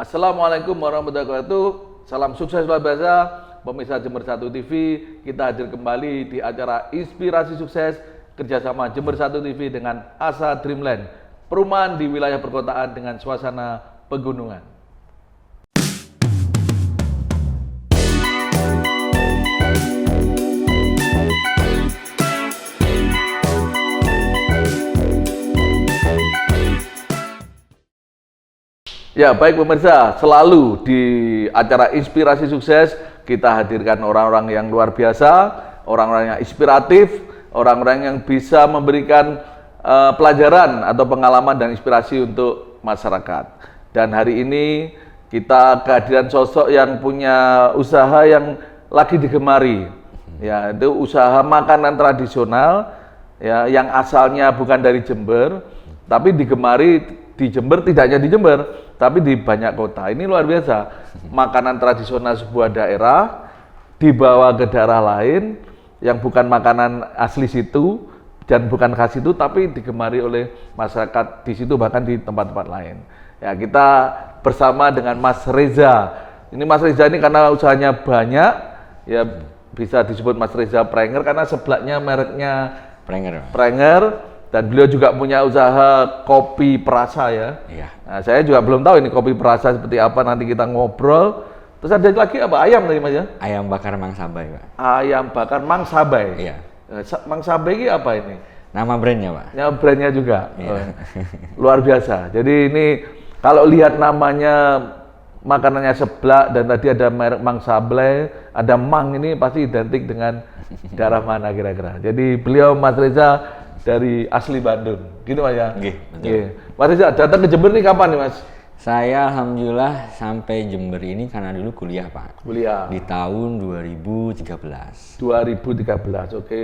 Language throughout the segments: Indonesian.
Assalamualaikum warahmatullahi wabarakatuh. Salam sukses luar biasa, pemirsa Jember 1 TV. Kita hadir kembali di acara Inspirasi Sukses kerjasama Jember 1 TV dengan Asa Dreamland, perumahan di wilayah perkotaan dengan suasana pegunungan. Ya, baik pemirsa, selalu di acara Inspirasi Sukses kita hadirkan orang-orang yang luar biasa, orang-orang yang inspiratif, orang-orang yang bisa memberikan pelajaran atau pengalaman dan inspirasi untuk masyarakat. Dan hari ini kita kehadiran sosok yang punya usaha yang lagi digemari. Ya, itu usaha makanan tradisional ya, yang asalnya bukan dari Jember, tapi digemari di Jember, tidak hanya di Jember, tapi di banyak kota. Ini luar biasa. Makanan tradisional sebuah daerah dibawa ke daerah lain yang bukan makanan asli situ dan bukan khas itu, tapi digemari oleh masyarakat di situ bahkan di tempat-tempat lain. Ya, kita bersama dengan Mas Reza. Ini Mas Reza ini karena usahanya banyak, ya bisa disebut Mas Reza Prenger karena sebelahnya mereknya Prenger. Dan beliau juga punya usaha kopi perasa ya. Iya. Nah, saya juga belum tahu ini kopi perasa seperti apa, nanti kita ngobrol. Terus ada lagi apa? Ayam tadi Mas ya? Ayam bakar Mang Sabai, Pak. Ayam bakar Mang Sabai. Iya. Mang Sabai ini apa ini? Nama brandnya, Pak. Nama brandnya juga. Iya. Luar biasa. Jadi ini kalau lihat namanya makanannya seblak dan tadi ada merek Mang Sabai, ada Mang, ini pasti identik dengan daerah mana kira-kira. Jadi beliau Mas Reza dari asli Bandung, gitu Mas ya? Betul. Mas Reza, datang ke Jember nih kapan nih Mas? Saya alhamdulillah sampai Jember ini karena dulu kuliah Pak. Kuliah? Di tahun 2013. 2013, oke.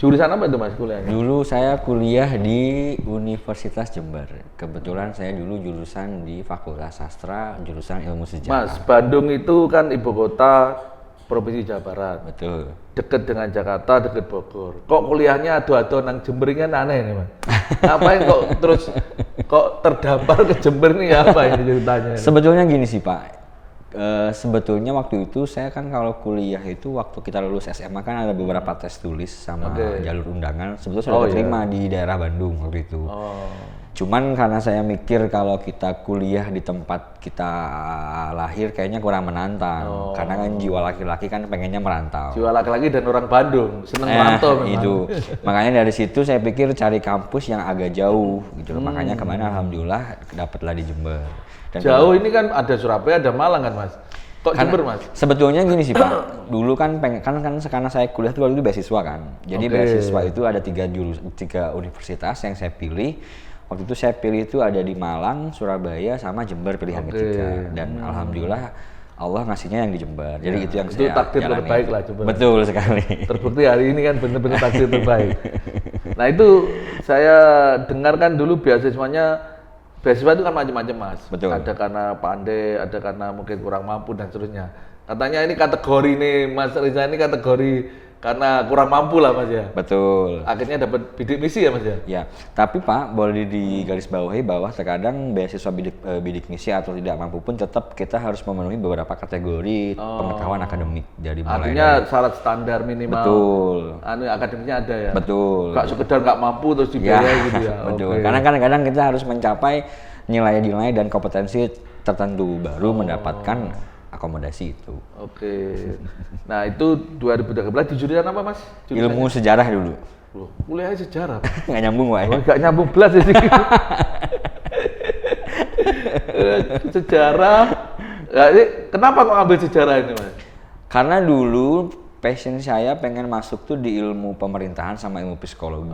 Jurusan apa itu Mas kuliahnya? Dulu saya kuliah di Universitas Jember. Kebetulan saya dulu jurusan di Fakultas Sastra, jurusan Ilmu Sejarah. Mas, Bandung itu kan ibu kota Provinsi Jawa Barat. Betul. Dekat dengan Jakarta, dekat Bogor. Kok kuliahnya ado-ado nang Jember ini kan aneh nih Mas. Ngapain kok terus kok terdampar ke Jember nih, apa ini ceritanya? Sebetulnya gini sih Pak. Sebetulnya waktu itu saya kan kalau kuliah itu waktu kita lulus SMA kan ada beberapa tes tulis sama jalur undangan. Sebetulnya sudah diterima di daerah Bandung waktu itu. Cuman karena saya mikir kalau kita kuliah di tempat kita lahir kayaknya kurang menantang. Karena kan jiwa laki-laki kan pengennya merantau. Jiwa laki-laki dan orang Bandung seneng merantau memang. Itu. Makanya dari situ saya pikir cari kampus yang agak jauh gitu. Makanya kemarin alhamdulillah dapatlah di Jember. Dan jauh ini kan ada Surabaya, ada Malang kan Mas? Kok Jember Mas? Sebetulnya gini sih Pak. Dulu kan karena saya kuliah itu waktu itu beasiswa kan. Jadi beasiswa itu ada tiga universitas yang saya pilih. Waktu itu saya pilih itu ada di Malang, Surabaya, sama Jember pilihan ketiga. Dan alhamdulillah Allah ngasihnya yang di Jember. Jadi itu yang saya takdir terbaik lah Jember. Betul sekali. Terbukti hari ini kan benar-benar takdir terbaik. Nah itu saya dengarkan dulu beasiswa itu kan macam-macam Mas. Betul. Ada karena pandai, ada karena mungkin kurang mampu dan seterusnya. Katanya ini kategori nih Mas Reza ini kategori karena kurang mampu lah Mas ya. Betul. Akhirnya dapat bidik misi ya Mas ya. Ya, tapi Pak boleh digarisbawahi bahwa terkadang beasiswa bidik misi atau tidak mampu pun tetap kita harus memenuhi beberapa kategori pengetahuan akademik dari mulai. Artinya syarat standar minimal. Betul. Akademiknya ada ya. Betul. Gak sekedar nggak mampu terus dibiayai gitu ya. Betul. Karena kadang-kadang kita harus mencapai nilai-nilai dan kompetensi tertentu baru mendapatkan akomodasi itu. Nah itu 2013 di jurusan apa Mas? Ilmu sejarah dulu. Kuliahnya sejarah? Nggak nyambung Pak. Nggak nyambung belas ya sih. Sejarah. Kenapa kok ambil sejarah ini Mas? Karena dulu passion saya pengen masuk tuh di ilmu pemerintahan sama ilmu psikologi.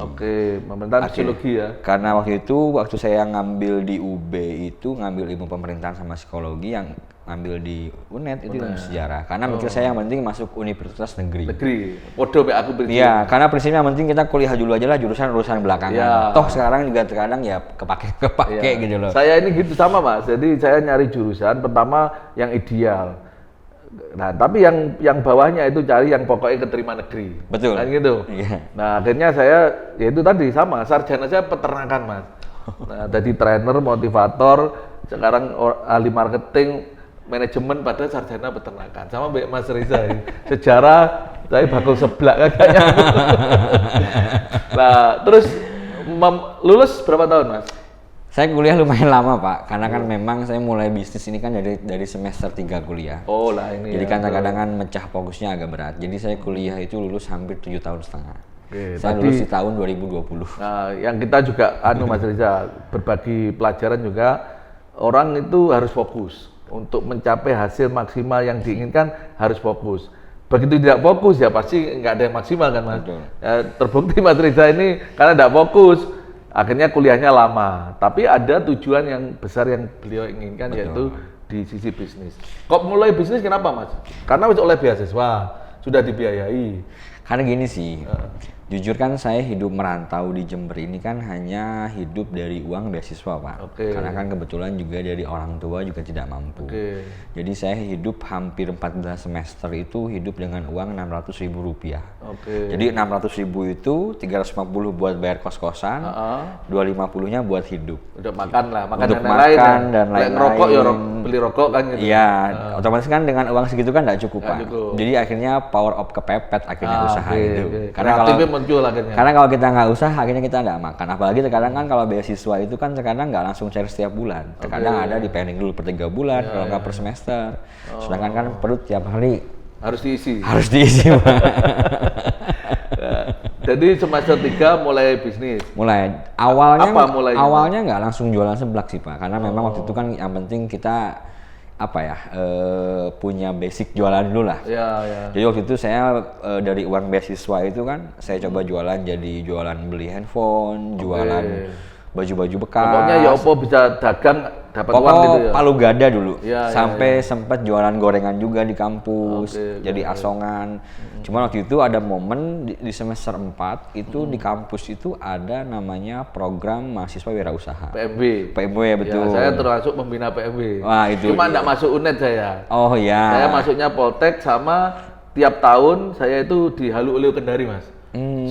Pemerintahan psikologi ya. Karena waktu saya ngambil di UB itu ngambil ilmu pemerintahan sama psikologi, yang ngambil di UNED itu ilmu sejarah. Karena mikir saya yang penting masuk universitas negeri. Podo aku prinsip. Iya, karena prinsipnya yang penting kita kuliah dulu aja lah, urusan belakangan. Ya. Toh sekarang juga terkadang ya kepake gitu loh. Saya ini gitu sama Mas. Jadi saya nyari jurusan pertama yang ideal. Nah, tapi yang bawahnya itu cari yang pokoknya keterima negeri. Betul. Kan gitu. Iya. Nah, akhirnya saya ya itu tadi sama, sarjana saya peternakan, Mas. Nah, jadi trainer, motivator, sekarang ahli marketing, manajemen pada sarjana peternakan. Sama Mbak Mas Riza ini. Sejarah saya bakul seblak kayaknya. Nah, terus lulus berapa tahun, Mas? Saya kuliah lumayan lama, Pak, karena kan memang saya mulai bisnis ini kan dari semester 3 kuliah. Oh lah ini. Jadi kadang-kadang kan mecah fokusnya agak berat. Jadi saya kuliah itu lulus hampir 7 tahun setengah. Oke, saya lulus di tahun 2020. Nah, yang kita juga Mas Riza berbagi pelajaran juga, orang itu harus fokus untuk mencapai hasil maksimal yang diinginkan, harus fokus. Begitu tidak fokus ya pasti nggak ada yang maksimal kan, Mas. Ya, terbukti Mas Riza ini karena tidak fokus, akhirnya kuliahnya lama. Tapi ada tujuan yang besar yang beliau inginkan. Betul. Yaitu di sisi bisnis. Kok mulai bisnis kenapa, Mas? Karena oleh beasiswa, sudah dibiayai. Karena gini sih, jujur kan saya hidup merantau di Jember ini kan hanya hidup dari uang beasiswa, Pak. Karena kan kebetulan juga dari orang tua juga tidak mampu. Jadi saya hidup hampir 14 semester itu hidup dengan uang Rp600.000. Jadi 600.000 itu 350 buat bayar kos-kosan, 250-nya buat hidup. Udah makan lah, untuk makan dan lain-lain. Rokok ya, beli rokok kan gitu. Iya, otomatis kan dengan uang segitu kan nggak cukup, Pak. Jadi akhirnya power of kepepet akhirnya usaha itu. Karena kalau kita nggak usaha, akhirnya kita nggak makan. Apalagi terkadang kan kalau beasiswa itu kan terkadang nggak langsung cair setiap bulan. Terkadang ada di pending dulu per 3 bulan, kalau nggak per semester. Sedangkan kan perut tiap hari harus diisi. Pak. Jadi semester 3 mulai bisnis. Awalnya nggak langsung jualan seblak sih, Pak. Karena memang waktu itu kan yang penting kita punya basic jualan dulu lah. Jadi waktu itu saya dari uang beasiswa itu kan saya coba jualan, jadi jualan beli handphone, jualan baju-baju bekas. Pokoknya ya opo bisa dagang dapat uang gitu ya. Palu gada dulu. Sampai sempat jualan gorengan juga di kampus, jadi asongan. Cuma waktu itu ada momen di semester 4 itu di kampus itu ada namanya program mahasiswa wirausaha. PMW ya, betul. Ya, saya termasuk pembina PMW. Wah, itu. Cuma enggak masuk UNED saya. Oh iya. Saya masuknya Poltek, sama tiap tahun saya itu di Halu Oleo Kendari, Mas.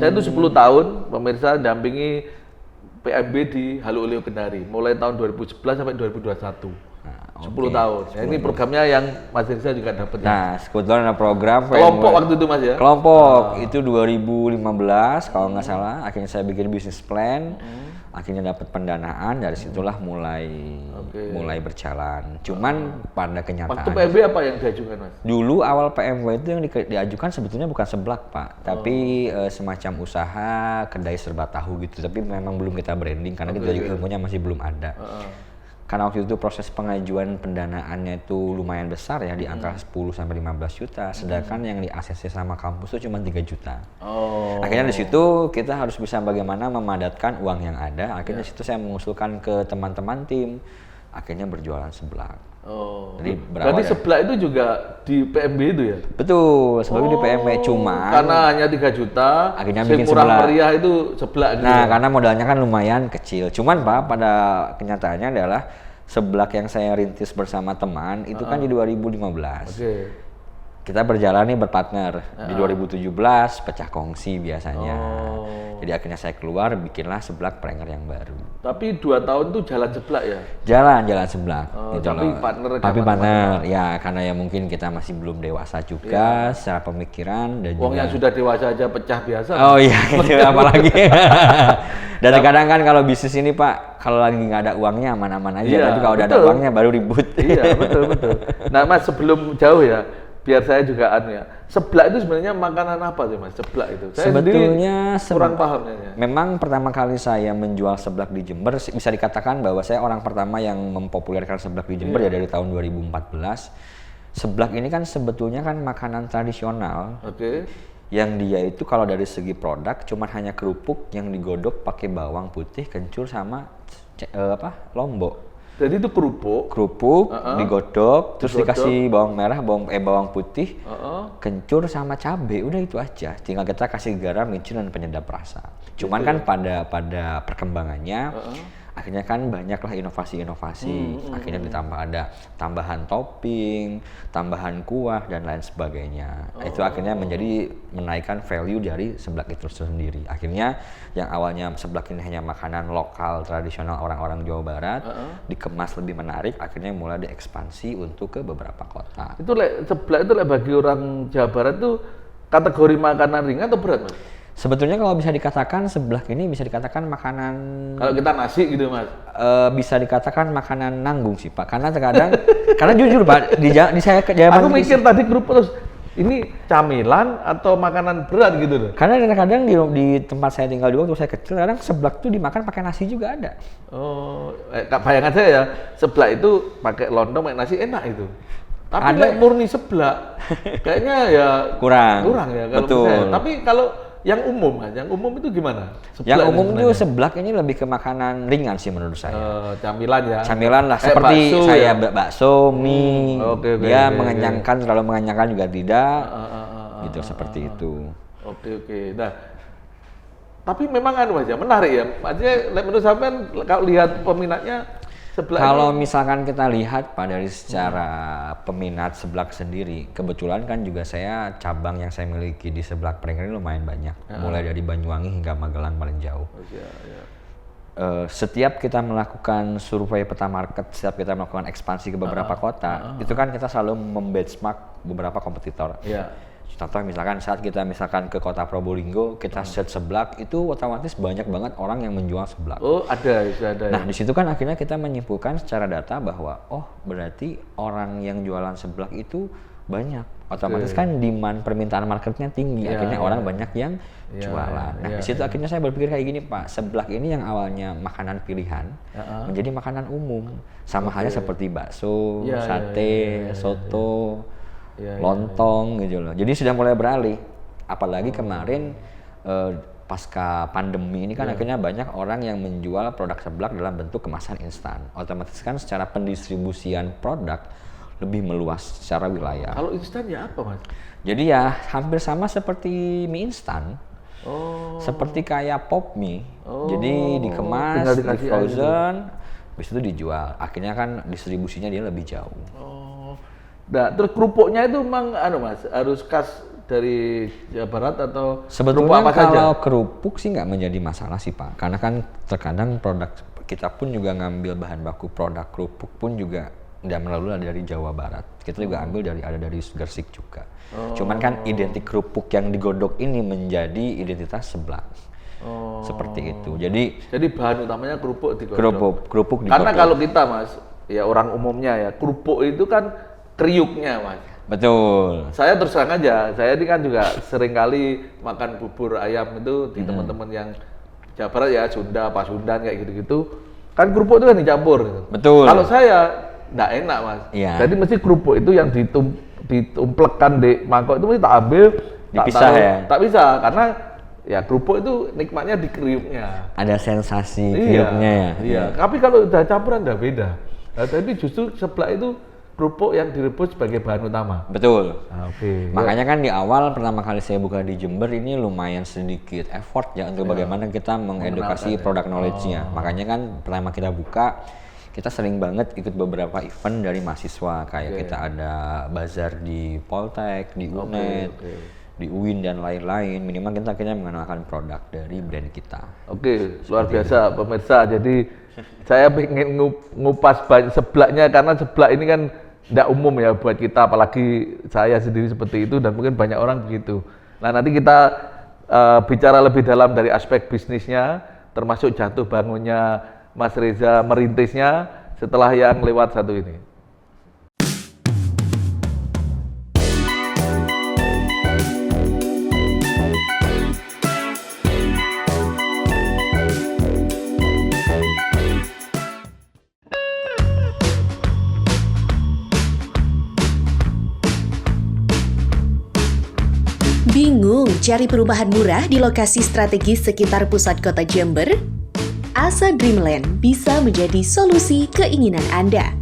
Saya itu 10 tahun pemirsa dampingi PMB di Halu Oleo Kendari, mulai tahun 2011 sampai 2021. 10 tahun. Ya, ini programnya yang Mas Riza juga dapat. Nah, kebetulan ada program kelompok waktu itu, Mas ya. Kelompok itu 2015 kalau nggak salah. Akhirnya saya bikin bisnis plan. Akhirnya dapat pendanaan, dari situlah mulai berjalan. Cuman pada kenyataan. Waktu PMB apa yang diajukan, Mas? Dulu awal PMW itu yang diajukan sebetulnya bukan seblak, Pak, tapi semacam usaha kedai serba tahu gitu. Tapi memang belum kita branding karena kita juga ilmunya masih belum ada. Karena waktu itu proses pengajuan pendanaannya itu lumayan besar ya, di antara 10 sampai 15 juta, sedangkan yang di ACC sama kampus itu cuma 3 juta. Akhirnya di situ kita harus bisa bagaimana memadatkan uang yang ada. Akhirnya di situ saya mengusulkan ke teman-teman tim, akhirnya berjualan seblak. Jadi berarti seblak itu juga di PMB itu ya? Betul, sebelumnya di PMB, cuma karena hanya 3 juta, akhirnya bikin murah seblak. meriah itu seblak gitu. Nah, karena modalnya kan lumayan kecil. Cuman Pak, pada kenyataannya adalah seblak yang saya rintis bersama teman itu kan di 2015. Kita berjalan nih berpartner. Di 2017 pecah kongsi biasanya. Jadi akhirnya saya keluar, bikinlah seblak Prenger yang baru. Tapi 2 tahun tuh jalan seblak ya? Jalan seblak. Tapi partner ya, karena ya mungkin kita masih belum dewasa juga secara pemikiran dan yang sudah dewasa aja pecah biasa. Oh iya, gitu apalagi. Dan kadang kan kalau bisnis ini, Pak, kalau lagi nggak ada uangnya aman-aman aja, tapi kalau udah ada uangnya baru ribut. Iya, betul. Nah, Mas, sebelum jauh ya, biar saya juga seblak itu sebenarnya makanan apa sih, Mas? Seblak itu saya sebetulnya kurang pahamnya. Memang pertama kali saya menjual seblak di Jember, bisa dikatakan bahwa saya orang pertama yang mempopulerkan seblak di Jember ya dari tahun 2014. Seblak ini kan sebetulnya kan makanan tradisional. Yang dia itu kalau dari segi produk cuma hanya kerupuk yang digodok pakai bawang putih, kencur sama lombok. Jadi itu kerupuk digodok, terus dikasih bawang merah, bawang putih, kencur sama cabai, udah itu aja. Tinggal kita kasih garam, micin dan penyedap rasa. Cuman kan pada perkembangannya Akhirnya kan banyaklah inovasi-inovasi. Akhirnya ditambah ada tambahan topping, tambahan kuah dan lain sebagainya. Itu akhirnya menjadi menaikkan value dari seblak itu sendiri. Akhirnya yang awalnya seblak ini hanya makanan lokal tradisional orang-orang Jawa Barat, dikemas lebih menarik, akhirnya mulai diekspansi untuk ke beberapa kota. Itu seblak itu bagi orang Jawa Barat itu kategori makanan ringan atau berat, Mas? Sebetulnya kalau bisa dikatakan seblak ini bisa dikatakan makanan, kalau kita nasi gitu, Mas, bisa dikatakan makanan nanggung sih Pak, karena terkadang karena jujur Pak di saya aku mikir tadi grup terus ini camilan atau makanan berat gitu loh. Karena kadang-kadang di tempat saya tinggal dulu waktu saya kecil, kadang seblak tuh dimakan pakai nasi juga ada. Oh, bayangan saya ya seblak itu pakai lontong pakai nasi enak itu. Tapi murni seblak kayaknya ya kurang ya kalau misalnya. Tapi kalau yang umum itu gimana? Seblak yang umum itu seblak ini lebih ke makanan ringan sih menurut saya. Camilan ya. Camilan lah seperti bakso, saya bakso, mie. Dia mengenyangkan, terlalu mengenyangkan juga tidak. Gitu seperti itu. Oke. Nah, tapi memang aja menarik ya. Maksudnya menurut sampean kalau lihat peminatnya seblak. Kalau misalkan kita lihat Pak dari secara peminat seblak sendiri, kebetulan kan juga saya cabang yang saya miliki di seblak Pringger ini lumayan banyak, mulai dari Banyuwangi hingga Magelang paling jauh. Setiap kita melakukan survei peta market, setiap kita melakukan ekspansi ke beberapa kota, itu kan kita selalu membenchmark beberapa kompetitor. Contoh misalkan saat kita ke kota Probolinggo, kita search seblak, itu otomatis banyak banget orang yang menjual seblak. Oh, ada. Nah, di situ kan akhirnya kita menyimpulkan secara data bahwa berarti orang yang jualan seblak itu banyak. Otomatis kan demand permintaan marketnya tinggi, akhirnya orang banyak yang jualan. Nah, di situ akhirnya saya berpikir kayak gini, Pak, seblak ini yang awalnya makanan pilihan menjadi makanan umum. Sama halnya seperti bakso, sate, soto, lontong gitu loh. Jadi sudah mulai beralih. Apalagi kemarin pasca pandemi ini kan akhirnya banyak orang yang menjual produk seblak dalam bentuk kemasan instan. Otomatis kan secara pendistribusian produk lebih meluas secara wilayah. Kalau instan ya apa, Mas? Jadi ya hampir sama seperti mie instan. Seperti kayak pop mie. Jadi dikemas, di frozen, habis itu dijual. Akhirnya kan distribusinya dia lebih jauh. Nah, terus kerupuknya itu memang Mas, harus khas dari Jawa Barat atau sebetulnya apa kalau saja? Kerupuk sih nggak menjadi masalah sih Pak, karena kan terkadang produk kita pun juga ngambil bahan baku produk kerupuk pun juga tidak melulu dari Jawa Barat. Kita juga ambil ada dari Gresik juga. Cuman kan identik kerupuk yang digodok ini menjadi identitas seblak. Seperti itu. Jadi bahan utamanya kerupuk digodok. Kerupuk digodok. Karena kalau kita Mas, ya orang umumnya ya, kerupuk itu kan kriuknya, Mas. Betul. Saya terus terang aja, saya ini kan juga sering kali makan bubur ayam itu di teman-teman yang Jawa Barat ya, Sunda, Pasundan kayak gitu-gitu. Kan kerupuk itu kan dicampur gitu. Betul. Kalau saya enggak enak, Mas. Iya. Jadi mesti kerupuk itu yang ditumplekan di mangkok itu mesti tak ambil, dipisah ya. Tak bisa karena ya kerupuk itu nikmatnya di kriuknya. Ada sensasi kriuknya ya. Iya. Tapi kalau udah campuran udah beda. Nah, tapi justru seblak itu kerupuk yang direbus sebagai bahan utama. Betul. Oke. Makanya kan di awal pertama kali saya buka di Jember ini lumayan sedikit effort ya untuk bagaimana kita mengedukasi produk knowledge-nya. Makanya kan pertama kita buka, kita sering banget ikut beberapa event dari mahasiswa. Kayak kita ada bazar di Poltek, di UNED, di UIN dan lain-lain. Minimal kita akhirnya mengenalkan produk dari brand kita. Oke, luar biasa pemirsa. Jadi saya ingin ngupas seblaknya karena seblak ini kan tidak umum ya buat kita, apalagi saya sendiri seperti itu dan mungkin banyak orang begitu. Nah, nanti kita bicara lebih dalam dari aspek bisnisnya, termasuk jatuh bangunnya Mas Reza merintisnya setelah yang lewat satu ini. Bingung cari perumahan murah di lokasi strategis sekitar pusat kota Jember? Asa Dreamland bisa menjadi solusi keinginan Anda.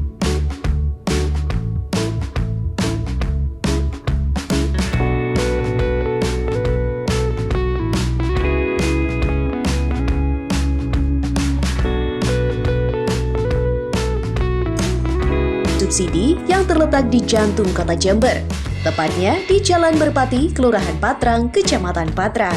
yang terletak di jantung kota Jember, tepatnya di Jalan Merpati, Kelurahan Patrang, Kecamatan Patrang.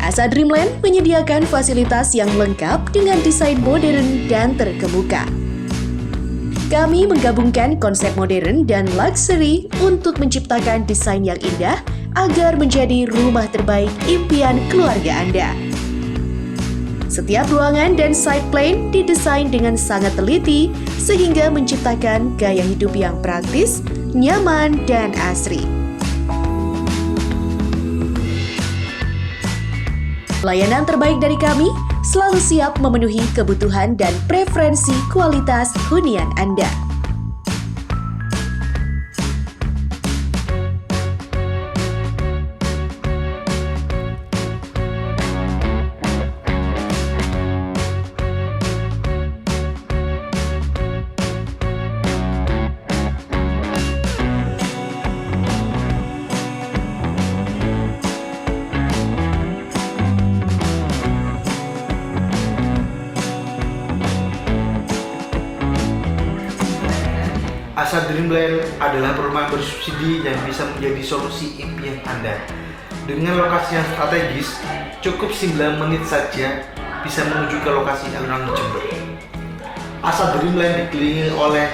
Asa Dreamland menyediakan fasilitas yang lengkap dengan desain modern dan terkemuka. Kami menggabungkan konsep modern dan luxury untuk menciptakan desain yang indah agar menjadi rumah terbaik impian keluarga Anda. Setiap ruangan dan side plan didesain dengan sangat teliti sehingga menciptakan gaya hidup yang praktis, nyaman, dan asri. Layanan terbaik dari kami selalu siap memenuhi kebutuhan dan preferensi kualitas hunian Anda. Asa Dreamland adalah perumahan bersubsidi yang bisa menjadi solusi impian Anda. Dengan lokasi yang strategis, cukup 9 menit saja bisa menuju ke lokasi alun-alun Jember. Asa Dreamland dikelilingi oleh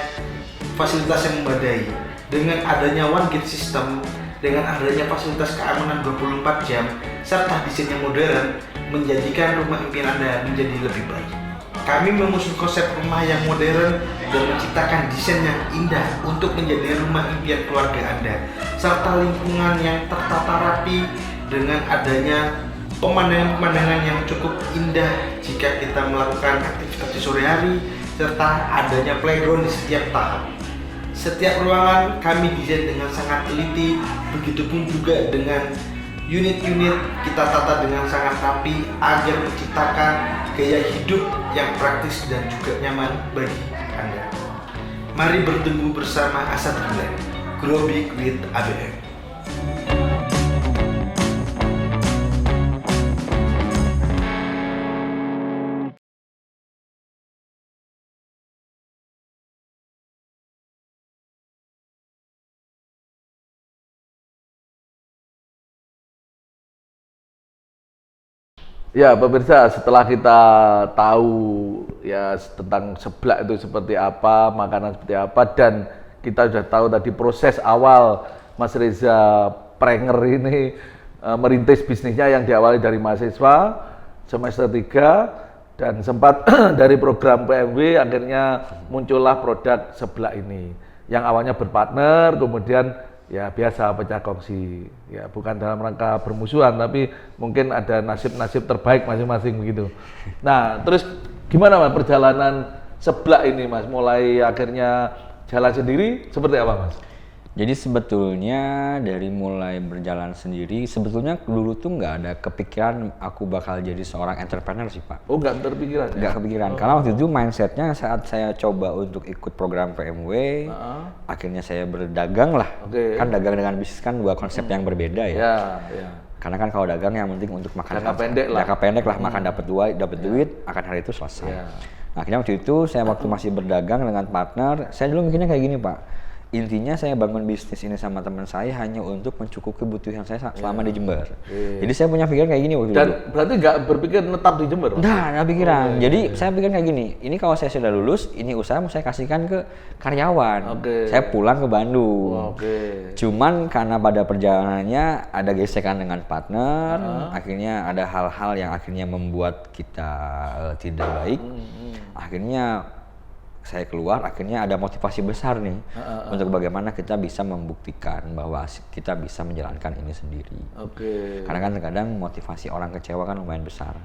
fasilitas yang memadai. Dengan adanya one gate system, dengan adanya fasilitas keamanan 24 jam, serta desain yang modern, menjadikan rumah impian Anda menjadi lebih baik. Kami mengusung konsep rumah yang modern dan menciptakan desain yang indah untuk menjadi rumah impian keluarga Anda, serta lingkungan yang tertata rapi dengan adanya pemandangan-pemandangan yang cukup indah jika kita melakukan aktivitas di sore hari, serta adanya playground di setiap tahap. Setiap ruangan kami desain dengan sangat teliti, begitupun juga dengan unit-unit kita tata dengan sangat rapi agar menciptakan gaya hidup yang praktis dan juga nyaman bagi Anda. Mari bertemu bersama Asa Dreamland, Grow Big with ABM. Ya, pemirsa, setelah kita tahu ya tentang seblak itu seperti apa, makanan seperti apa, dan kita sudah tahu tadi proses awal Mas Reza Prenger ini merintis bisnisnya yang diawali dari mahasiswa semester 3 dan sempat dari program PMW akhirnya muncullah produk seblak ini yang awalnya berpartner, kemudian ya biasa pecah kongsi, ya bukan dalam rangka bermusuhan tapi mungkin ada nasib-nasib terbaik masing-masing begitu. Nah terus gimana Mas perjalanan seblak ini Mas, mulai akhirnya jalan sendiri seperti apa Mas? Jadi sebetulnya dari mulai berjalan sendiri, sebetulnya dulu tuh nggak ada kepikiran aku bakal jadi seorang entrepreneur sih Pak. Oh nggak terpikiran? Nggak kepikiran, karena waktu itu mindsetnya saat saya coba untuk ikut program PMW, akhirnya saya berdagang lah. Kan dagang dengan bisnis kan dua konsep yang berbeda ya. Karena kan kalau dagang yang penting untuk makan jangka pendek lah, makan dapat duit, akan hari itu selesai. Nah, akhirnya waktu itu saya masih berdagang dengan partner, saya dulu mikirnya kayak gini Pak. Intinya saya bangun bisnis ini sama teman saya hanya untuk mencukupi kebutuhan saya selama di Jember. Jadi saya punya pikiran kayak gini waktu itu. Dan berarti nggak berpikir netap di Jember? Nggak pikiran. Jadi saya pikir kayak gini, ini kalau saya sudah lulus, ini usaha mau saya kasihkan ke karyawan. Saya pulang ke Bandung. Cuman karena pada perjalanannya ada gesekan dengan partner, akhirnya ada hal-hal yang akhirnya membuat kita tidak baik. Akhirnya saya keluar, akhirnya ada motivasi besar nih untuk bagaimana kita bisa membuktikan bahwa kita bisa menjalankan ini sendiri. Karena kan terkadang motivasi orang kecewa kan lumayan besar.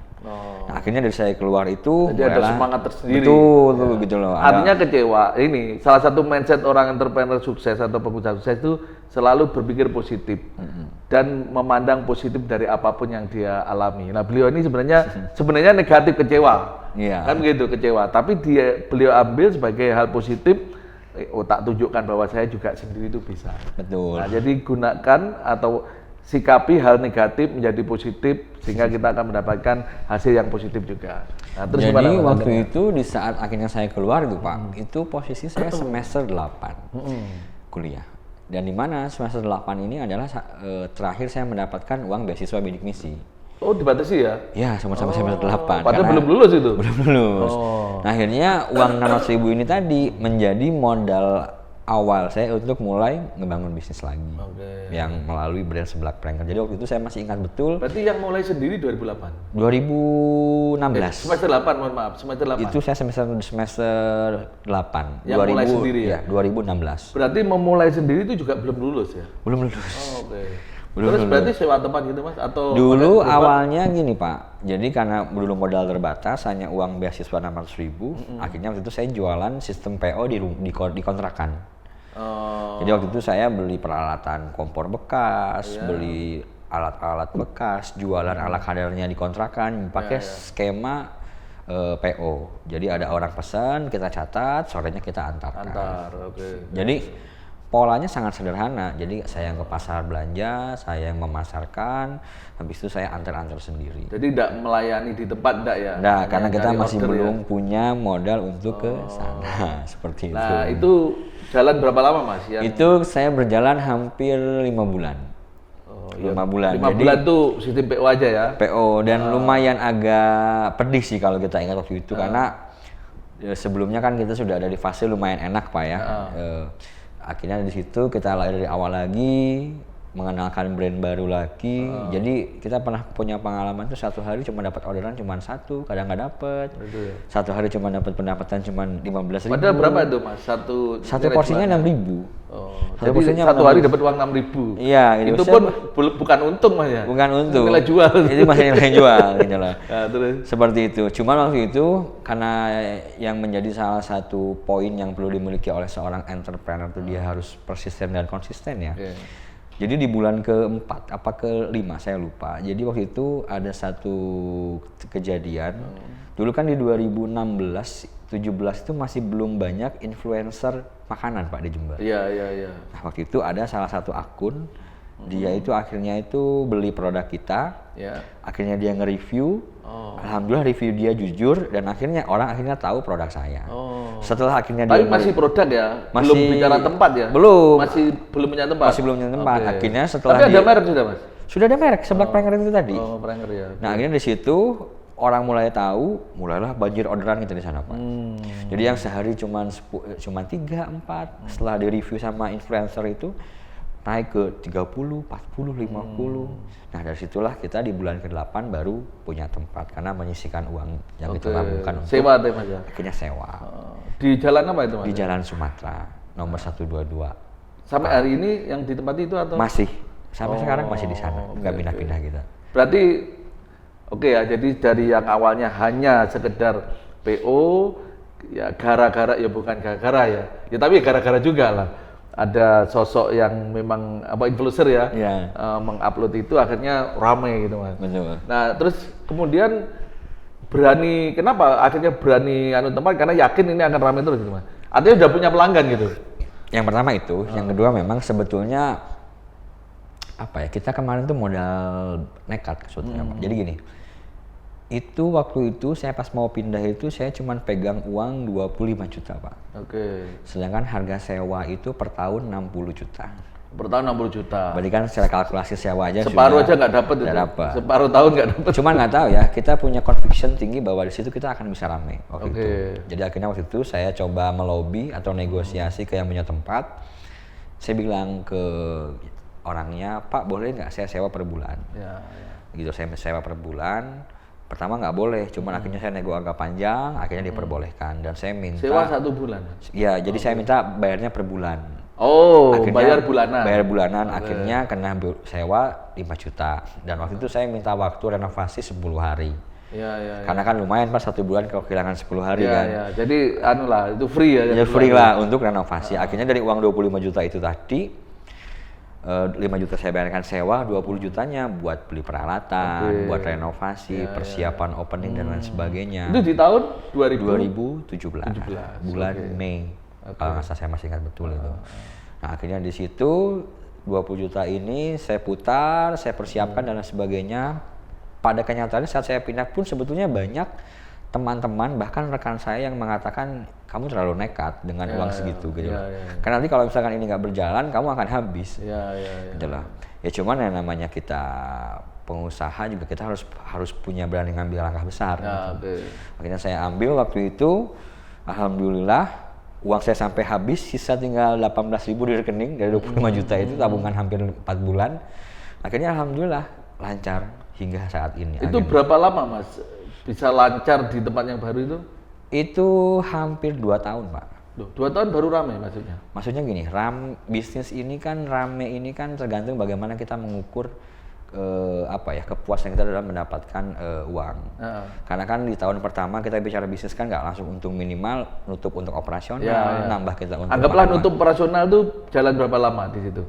Nah, akhirnya dari saya keluar itu jadi ada semangat tersendiri. Betul, gitu loh. Artinya kecewa. Ini salah satu mindset orang entrepreneur sukses atau pengusaha sukses itu selalu berpikir positif dan memandang positif dari apapun yang dia alami. Nah, beliau ini sebenarnya negatif, kecewa. Kan begitu, kecewa. Tapi beliau ambil sebagai hal positif. Tak tunjukkan bahwa saya juga sendiri itu bisa. Betul. Nah, jadi gunakan atau sikapi hal negatif menjadi positif sehingga kita akan mendapatkan hasil yang positif juga. Nah, terus jadi gimana, waktu itu di saat akhirnya saya keluar itu Pak, itu posisi saya semester 8 kuliah. Dan di mana semester 8 ini adalah terakhir saya mendapatkan uang beasiswa bidik misi. Oh, dibatasi ya? Ya, sama-sama semester 8. Padahal belum lulus itu? Belum lulus. Oh. Nah, akhirnya uang 600.000 ini tadi menjadi modal awal saya untuk mulai ngebangun bisnis lagi. Yang melalui brand Seblak Pranker. Jadi waktu itu saya masih ingat betul. Berarti yang mulai sendiri 2008? 2016. Semester 8, mohon maaf, semester 8. Itu saya semester 8. Yang mulai sendiri ya? 2016. Berarti memulai sendiri itu juga belum lulus ya? Belum lulus. Oh, oke. Belum Terus lulus. berarti sewa tempat gitu Mas? Atau dulu awalnya gini Pak, jadi karena dulu modal terbatas, hanya uang beasiswa 600.000, akhirnya waktu itu saya jualan sistem PO di kontrakan. Jadi waktu itu saya beli peralatan kompor bekas, beli alat-alat bekas, jualan ala kadarnya di kontrakan, pakai skema PO. Jadi ada orang pesan, kita catat, sorenya kita antarkan. Jadi polanya sangat sederhana. Jadi saya yang ke pasar belanja, saya yang memasarkan, habis itu saya antar-antar sendiri. Jadi tidak melayani di tempat enggak ya? Nah, karena kita masih belum ya? punya modal untuk ke sana, seperti itu. Nah, itu jalan berapa lama Mas? Itu saya berjalan hampir 5 bulan. 5 bulan. 5 bulan tuh sistem PO aja ya? PO, dan lumayan agak pedih sih kalau kita ingat waktu itu, karena sebelumnya kan kita sudah ada di fase lumayan enak Pak ya. Akhirnya di situ kita dari awal lagi, mengenalkan brand baru lagi. Jadi kita pernah punya pengalaman tuh satu hari cuma dapat orderan cuma 1, kadang nggak dapet. Satu hari cuma dapat pendapatan cuma 15.000. Padahal berapa itu Mas? Satu porsinya 6.000. Jadi porsinya satu hari dapat uang 6.000. Iya, itu pun bukan untung Mas ya? Bukan untung. Nilai jual. Itu masih nilai jual gitu loh. Nah, terus. Seperti itu. Cuman waktu itu karena yang menjadi salah satu poin yang perlu dimiliki oleh seorang entrepreneur itu dia harus persisten dan konsisten ya. Jadi di bulan ke-4 apa ke-5 saya lupa. Jadi waktu itu ada satu kejadian. Dulu kan di 2016 17 itu masih belum banyak influencer makanan Pak di Jember. Iya. Nah, waktu itu ada salah satu akun, dia itu akhirnya itu beli produk kita, akhirnya dia nge-review, alhamdulillah review dia jujur, dan akhirnya orang tahu produk saya. Setelah akhirnya Tapi dia masih produk ya? Belum bicara tempat ya? Belum. Masih belum punya tempat? Masih belum punya tempat. Akhirnya setelah Tapi ada merek sudah Mas? Sudah ada merek, Seblak Pranker itu tadi. Oh, Pranker ya. Nah, akhirnya di situ orang mulai tahu, mulailah banjir orderan kita di sana Pak. Jadi yang sehari cuma 3, 4, setelah di review sama influencer itu naik ke 30, 40, 50. Nah, dari situlah kita di bulan ke-8 baru punya tempat karena menyisihkan uang yang kita tabungkan untuk sewa deh Mas ya? Akhirnya sewa. Di jalan apa itu Mas? Di Jalan Sumatera, nomor 122. Sampai hari ini yang di tempat itu atau? Masih. Sampai sekarang masih di sana, nggak pindah-pindah kita. Berarti oke ya, jadi dari yang awalnya hanya sekedar PO, ya gara-gara, ya bukan gara-gara ya, tapi gara-gara juga lah. Ada sosok yang memang influencer ya, mengupload itu akhirnya rame gitu Mas. Betul. Nah terus kemudian kenapa akhirnya berani tempat, karena yakin ini akan rame terus gitu Mas. Artinya udah punya pelanggan gitu. Yang pertama itu, yang kedua memang sebetulnya kita kemarin tuh modal nekat sebetulnya Pak. Jadi gini, itu waktu itu saya pas mau pindah itu saya cuma pegang uang 25 juta Pak. Sedangkan harga sewa itu per tahun 60 juta. Per tahun 60 juta. Berarti kan secara kalkulasi sewa aja separuh aja nggak dapat itu. Separuh tahun nggak dapat. Cuman nggak tahu ya, kita punya conviction tinggi bahwa di situ kita akan bisa rame waktu itu. Jadi akhirnya waktu itu saya coba melobi atau negosiasi ke yang punya tempat. Saya bilang ke orangnya, Pak boleh nggak saya sewa per bulan? Gitu, saya sewa per bulan. Pertama nggak boleh, cuman akhirnya saya nego agak panjang, akhirnya diperbolehkan, dan saya minta sewa 1 bulan. Ya, jadi saya minta bayarnya per bulan. Akhirnya, bayar bulanan. Bayar bulanan, akhirnya kena sewa 5 juta. Dan waktu itu saya minta waktu renovasi 10 hari. Karena kan lumayan Pak, 1 bulan kalau kehilangan 10 hari kan. Jadi itu free ya. Ya free lah untuk renovasi. Akhirnya dari uang 25 juta itu tadi, 5 juta saya bayarkan sewa, 20 jutanya buat beli peralatan, buat renovasi, persiapan opening dan lain sebagainya. Itu di tahun 2017 bulan Mei. Kalau nggak salah saya masih ingat betul itu. Nah akhirnya di situ 20 juta ini saya putar, saya persiapkan dan lain sebagainya. Pada kenyataannya saat saya pindah pun sebetulnya banyak teman-teman bahkan rekan saya yang mengatakan kamu terlalu nekat dengan uang segitu gitu loh. Karena nanti kalau misalkan ini nggak berjalan kamu akan habis. Gitu loh. Ya cuman yang namanya kita pengusaha juga kita harus punya berani ngambil langkah besar. Gitu. Akhirnya saya ambil waktu itu, alhamdulillah uang saya sampai habis, sisa tinggal 18.000 di rekening dari 25 juta itu, tabungan hampir 4 bulan. Akhirnya alhamdulillah lancar hingga saat ini. Itu berapa lama Mas bisa lancar di tempat yang baru itu? Itu hampir 2 tahun Pak. 2 tahun baru ramai maksudnya? Maksudnya gini, bisnis ini kan rame ini kan tergantung bagaimana kita mengukur kepuasan kita dalam mendapatkan uang. Karena kan di tahun pertama kita bicara bisnis kan nggak langsung untung, minimal nutup untuk operasional, nambah kita untuk anggaplah nutup operasional tuh jalan berapa lama di situ?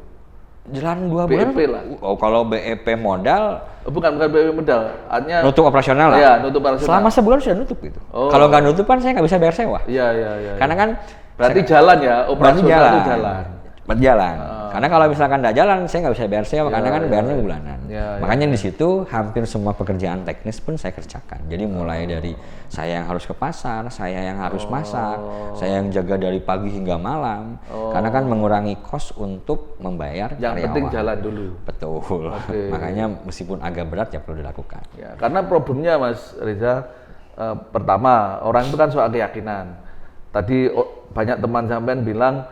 Jalan 2 bulan. BEP lah. Oh, kalau BEP modal bukan BEP modal, artinya nutup operasional lah. Iya, nutup operasional. Selama sebulan sudah nutup gitu. Kalau nggak nutup kan saya nggak bisa bayar sewa. Iya. Karena kan berarti jalan ya, operasional itu jalan. Berjalan. Karena kalau misalkan nggak jalan, saya nggak bisa bayar sewa, karena kan bayarnya bulanan. Makanya di situ hampir semua pekerjaan teknis pun saya kerjakan. Jadi mulai dari saya yang harus ke pasar, saya yang harus masak, saya yang jaga dari pagi hingga malam. Karena kan mengurangi kos untuk membayar yang karyawan. penting jalan dulu. Betul. Makanya meskipun agak berat ya perlu dilakukan. Ya, karena problemnya Mas Reza, pertama orang itu kan soal keyakinan. Tadi banyak teman sampean bilang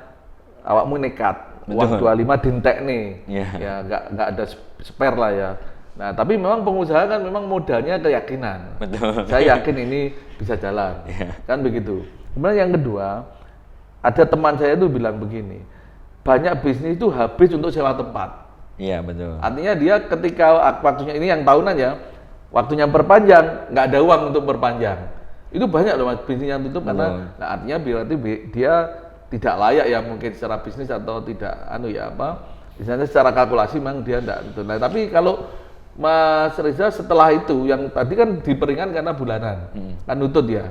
awakmu nekat, uang 25 dintek nih, ya nggak ada spare lah ya. Nah tapi memang pengusaha kan memang modalnya keyakinan. Betul. Saya yakin ini bisa jalan, kan begitu. Kemudian yang kedua, ada teman saya tuh bilang begini, banyak bisnis itu habis untuk sewa tempat. Iya betul. Artinya dia ketika waktunya ini yang tahunan ya, waktunya perpanjang, nggak ada uang untuk perpanjang. Itu banyak loh Mas bisnis yang tutup karena, nah, artinya berarti dia tidak layak ya mungkin secara bisnis atau tidak misalnya secara kalkulasi memang dia tidak itu. Nah, tapi kalau Mas Reza setelah itu yang tadi kan diperingan karena bulanan kan nutut ya,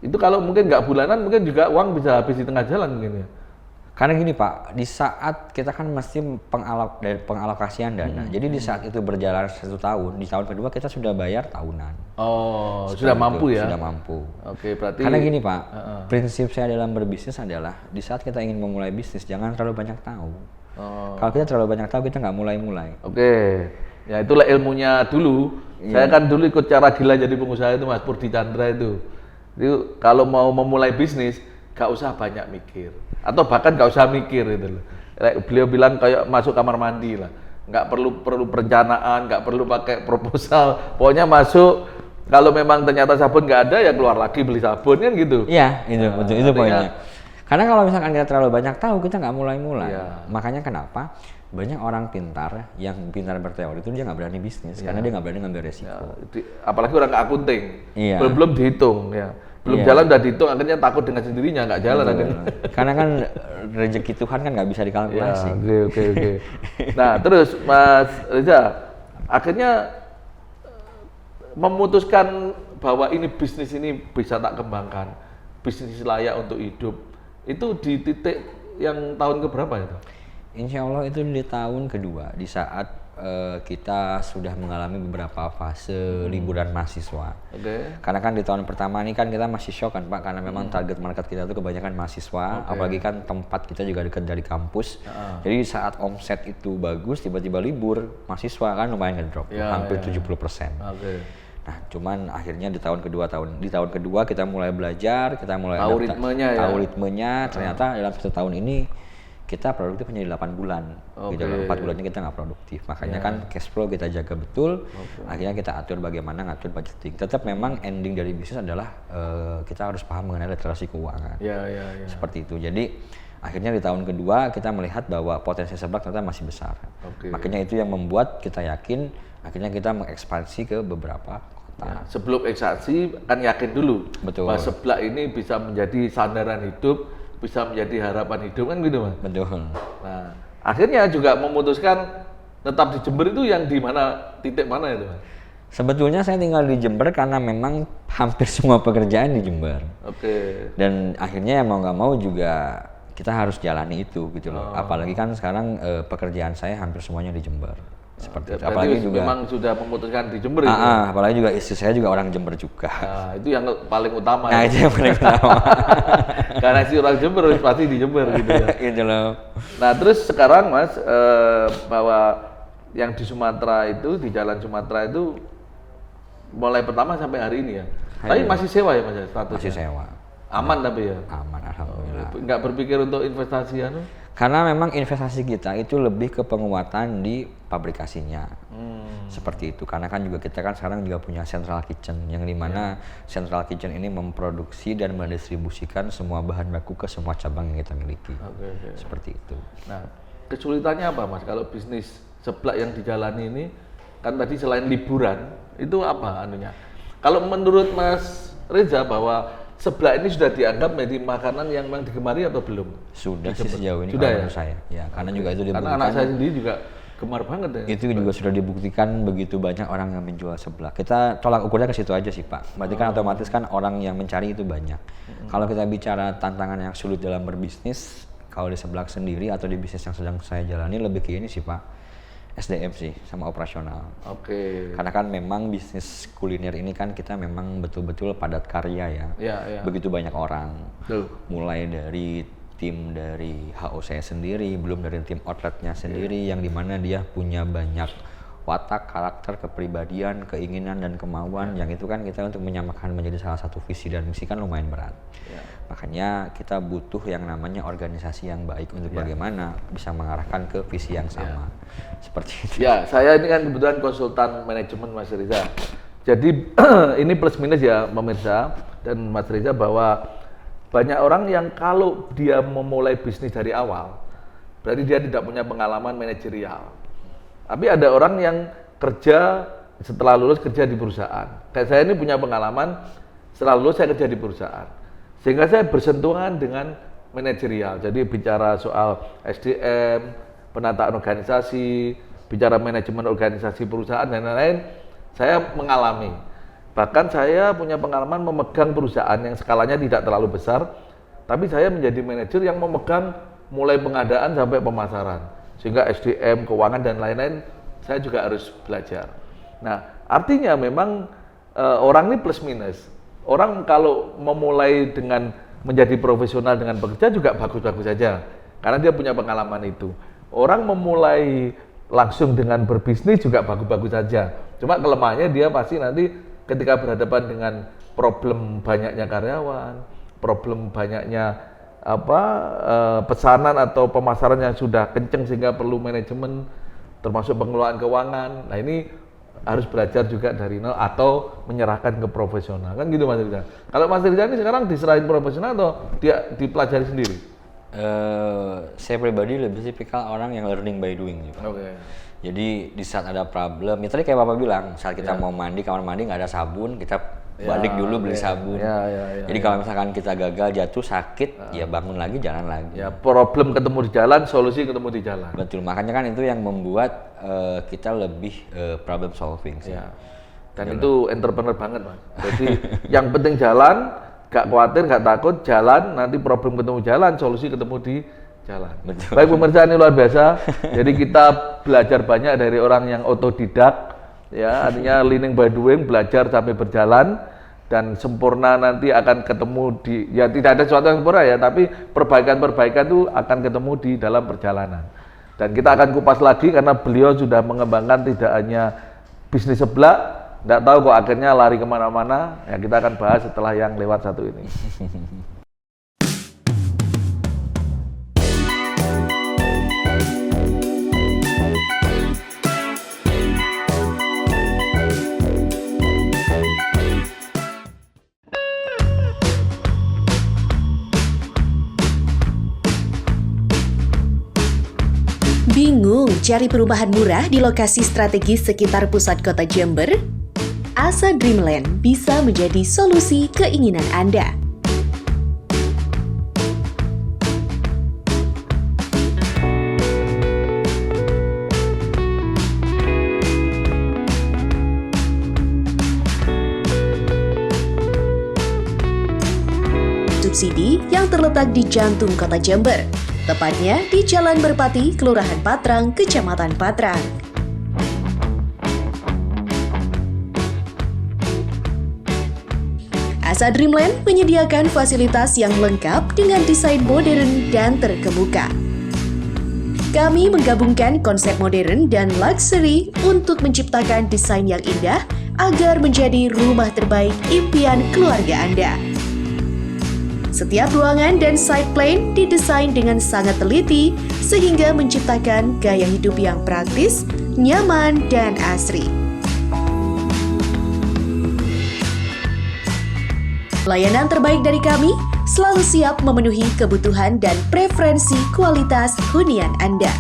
itu kalau mungkin nggak bulanan mungkin juga uang bisa habis di tengah jalan mungkin ya. Karena gini Pak, di saat kita kan mesti pengalokasian dana. Jadi di saat itu berjalan 1 tahun, di tahun kedua kita sudah bayar tahunan. Oh, sudah mampu ya? Sudah mampu. Oke, berarti. Karena gini Pak, prinsip saya dalam berbisnis adalah di saat kita ingin memulai bisnis jangan terlalu banyak tahu. Kalau kita terlalu banyak tahu kita nggak mulai-mulai. Oke, ya itulah ilmunya dulu. Saya kan dulu ikut cara gila jadi pengusaha itu Mas Purdi Chandra itu. Itu kalau mau memulai bisnis gak usah banyak mikir atau bahkan gak usah mikir gitu loh. Beliau bilang kayak masuk kamar mandi lah, nggak perlu perencanaan, nggak perlu pakai proposal, pokoknya masuk. Kalau memang ternyata sabun nggak ada ya keluar lagi beli sabun kan gitu. Iya itu betul, itu poinnya. Karena kalau misalkan kita terlalu banyak tahu kita nggak mulai-mulai. Makanya kenapa banyak orang pintar yang pintar berteori itu dia nggak berani bisnis karena dia nggak berani ngambil resiko. Apalagi orang ke akunting, belum dihitung ya. Belum jalan udah dihitung, akhirnya takut dengan sendirinya, nggak jalan akhirnya. Karena kan rezeki Tuhan kan nggak bisa dikalkulasi. Oke. Nah terus Mas Reza, akhirnya memutuskan bahwa ini bisnis ini bisa tak kembangkan, bisnis layak untuk hidup, itu di titik yang tahun keberapa itu? Insya Allah itu di tahun kedua, di saat kita sudah mengalami beberapa fase liburan mahasiswa. Karena kan di tahun pertama ini kan kita masih shock kan Pak, karena memang target market kita itu kebanyakan mahasiswa, apalagi kan tempat kita juga dekat dari kampus. Jadi saat omset itu bagus, tiba-tiba libur, mahasiswa kan lumayan ngedrop, hampir 70%. Nah, cuman akhirnya di tahun kedua kita mulai belajar, kita mulai tahu ritmenya. Ternyata dalam 1 tahun ini kita produktif hanya 8 bulan, gitu loh. 4 bulannya kita nggak produktif, makanya kan cash flow kita jaga betul. Akhirnya kita atur bagaimana ngatur budgeting. Tetap memang ending dari bisnis adalah kita harus paham mengenai literasi keuangan. Seperti itu. Jadi akhirnya di tahun kedua kita melihat bahwa potensi seblak ternyata masih besar. Makanya itu yang membuat kita yakin. Akhirnya kita mengekspansi ke beberapa kota. Sebelum ekspansi kan yakin dulu bahwa seblak ini bisa menjadi sandaran hidup, bisa menjadi harapan hidup kan gitu Mas? Betul. Nah, akhirnya juga memutuskan tetap di Jember itu yang di mana, titik mana itu Mas? Sebetulnya saya tinggal di Jember karena memang hampir semua pekerjaan di Jember. Dan akhirnya mau nggak mau juga kita harus jalani itu gitu loh. Apalagi kan sekarang pekerjaan saya hampir semuanya di Jember. Seperti itu. Apalagi juga memang sudah memutuskan di Jember itu. Apalagi juga istri saya juga orang Jember juga. Nah, itu yang paling utama. Nah, itu yang paling utama. Karena si orang Jember pasti di Jember gitu ya. Gitu loh. Nah, terus sekarang Mas bahwa yang di Sumatera itu, di Jalan Sumatera itu mulai pertama sampai hari ini ya. Tapi masih sewa ya Mas statusnya? Masih sewa. Aman tapi ya? Aman, alhamdulillah. Nggak berpikir untuk investasi anu? Karena memang investasi kita itu lebih ke penguatan di pabrikasinya. Seperti itu. Karena kan juga kita kan sekarang juga punya central kitchen yang dimana central kitchen ini memproduksi dan mendistribusikan semua bahan baku ke semua cabang yang kita miliki. Seperti itu. Nah, kesulitannya apa Mas kalau bisnis seblak yang dijalani ini? Kan tadi selain liburan, itu apa anunya? Kalau menurut Mas Reza bahwa seblak ini sudah dianggap menjadi makanan yang memang digemari atau belum? Sudah sih sejauh ini sudah kalau ya? menurut saya. Ya, karena juga itu Karena dibuktikan. anak saya sendiri juga gemar banget ya. Itu juga sudah dibuktikan begitu banyak orang yang menjual seblak. Kita tolak ukurnya ke situ aja sih Pak. Berarti kan otomatis kan orang yang mencari itu banyak. Kalau kita bicara tantangan yang sulit dalam berbisnis, kalau di seblak sendiri atau di bisnis yang sedang saya jalani lebih ke ini sih Pak. SDM sih sama operasional. Karena kan memang bisnis kuliner ini kan kita memang betul-betul padat karya ya. Begitu banyak orang. Mulai dari tim dari HO saya sendiri, belum dari tim outletnya sendiri yang dimana dia punya banyak watak, karakter, kepribadian, keinginan dan kemauan yang itu kan kita untuk menyamakan menjadi salah satu visi dan misi kan lumayan berat. Makanya kita butuh yang namanya organisasi yang baik untuk bagaimana bisa mengarahkan ke visi yang sama. Seperti itu. Ya, saya ini kan kebetulan konsultan manajemen Mas Reza. Jadi ini plus minus ya pemirsa dan Mas Reza bahwa banyak orang yang kalau dia memulai bisnis dari awal, berarti dia tidak punya pengalaman manajerial. Tapi ada orang yang kerja setelah lulus kerja di perusahaan. Kayak saya ini punya pengalaman setelah lulus saya kerja di perusahaan. Sehingga saya bersentuhan dengan manajerial. Jadi bicara soal SDM, penataan organisasi, bicara manajemen organisasi perusahaan dan lain-lain, saya mengalami. Bahkan saya punya pengalaman memegang perusahaan yang skalanya tidak terlalu besar, tapi saya menjadi manajer yang memegang mulai pengadaan sampai pemasaran. Sehingga SDM, keuangan dan lain-lain saya juga harus belajar. Nah, artinya memang orang ini plus minus. Orang kalau memulai dengan menjadi profesional dengan bekerja juga bagus-bagus saja, karena dia punya pengalaman itu. Orang memulai langsung dengan berbisnis juga bagus-bagus saja. Cuma kelemahannya dia pasti nanti ketika berhadapan dengan problem banyaknya karyawan, problem banyaknya pesanan atau pemasaran yang sudah kenceng sehingga perlu manajemen, termasuk pengelolaan keuangan. Nah ini harus belajar juga dari nol atau menyerahkan ke profesional, kan gitu Mas Riza. Kalau Mas Riza ini sekarang diserahin profesional atau dia dipelajari sendiri? Saya pribadi lebih tipikal orang yang learning by doing gitu. Jadi di saat ada problem, ya tadi kayak Bapak bilang, saat kita mau mandi, kamar mandi nggak ada sabun, kita balik dulu beli sabun. Jadi kalau misalkan kita gagal, jatuh, sakit, ya bangun lagi, jalan lagi. Ya, problem ketemu di jalan, solusi ketemu di jalan. Betul, makanya kan itu yang membuat kita lebih problem solving sih. Dan itu entrepreneur banget Mas. Jadi yang penting jalan, gak khawatir, gak takut, jalan, nanti problem ketemu jalan, solusi ketemu di jalan. Betul. Baik pemirsa, ini luar biasa. Jadi kita belajar banyak dari orang yang otodidak, ya artinya learning by doing, belajar sampai berjalan dan sempurna nanti akan ketemu di, ya tidak ada sesuatu yang sempurna ya, tapi perbaikan-perbaikan itu akan ketemu di dalam perjalanan. Dan kita akan kupas lagi karena beliau sudah mengembangkan tidak hanya bisnis seblak, tidak tahu kok akhirnya lari kemana-mana. Ya kita akan bahas setelah yang lewat satu ini. Bingung cari perumahan murah di lokasi strategis sekitar pusat kota Jember? Asa Dreamland bisa menjadi solusi keinginan Anda. Subsidi Merpati yang terletak di jantung kota Jember, tepatnya di Jalan Merpati, Kelurahan Patrang, Kecamatan Patrang. Asa Dreamland menyediakan fasilitas yang lengkap dengan desain modern dan terkemuka. Kami menggabungkan konsep modern dan luxury untuk menciptakan desain yang indah agar menjadi rumah terbaik impian keluarga Anda. Setiap ruangan dan side plan didesain dengan sangat teliti sehingga menciptakan gaya hidup yang praktis, nyaman, dan asri. Layanan terbaik dari kami selalu siap memenuhi kebutuhan dan preferensi kualitas hunian Anda.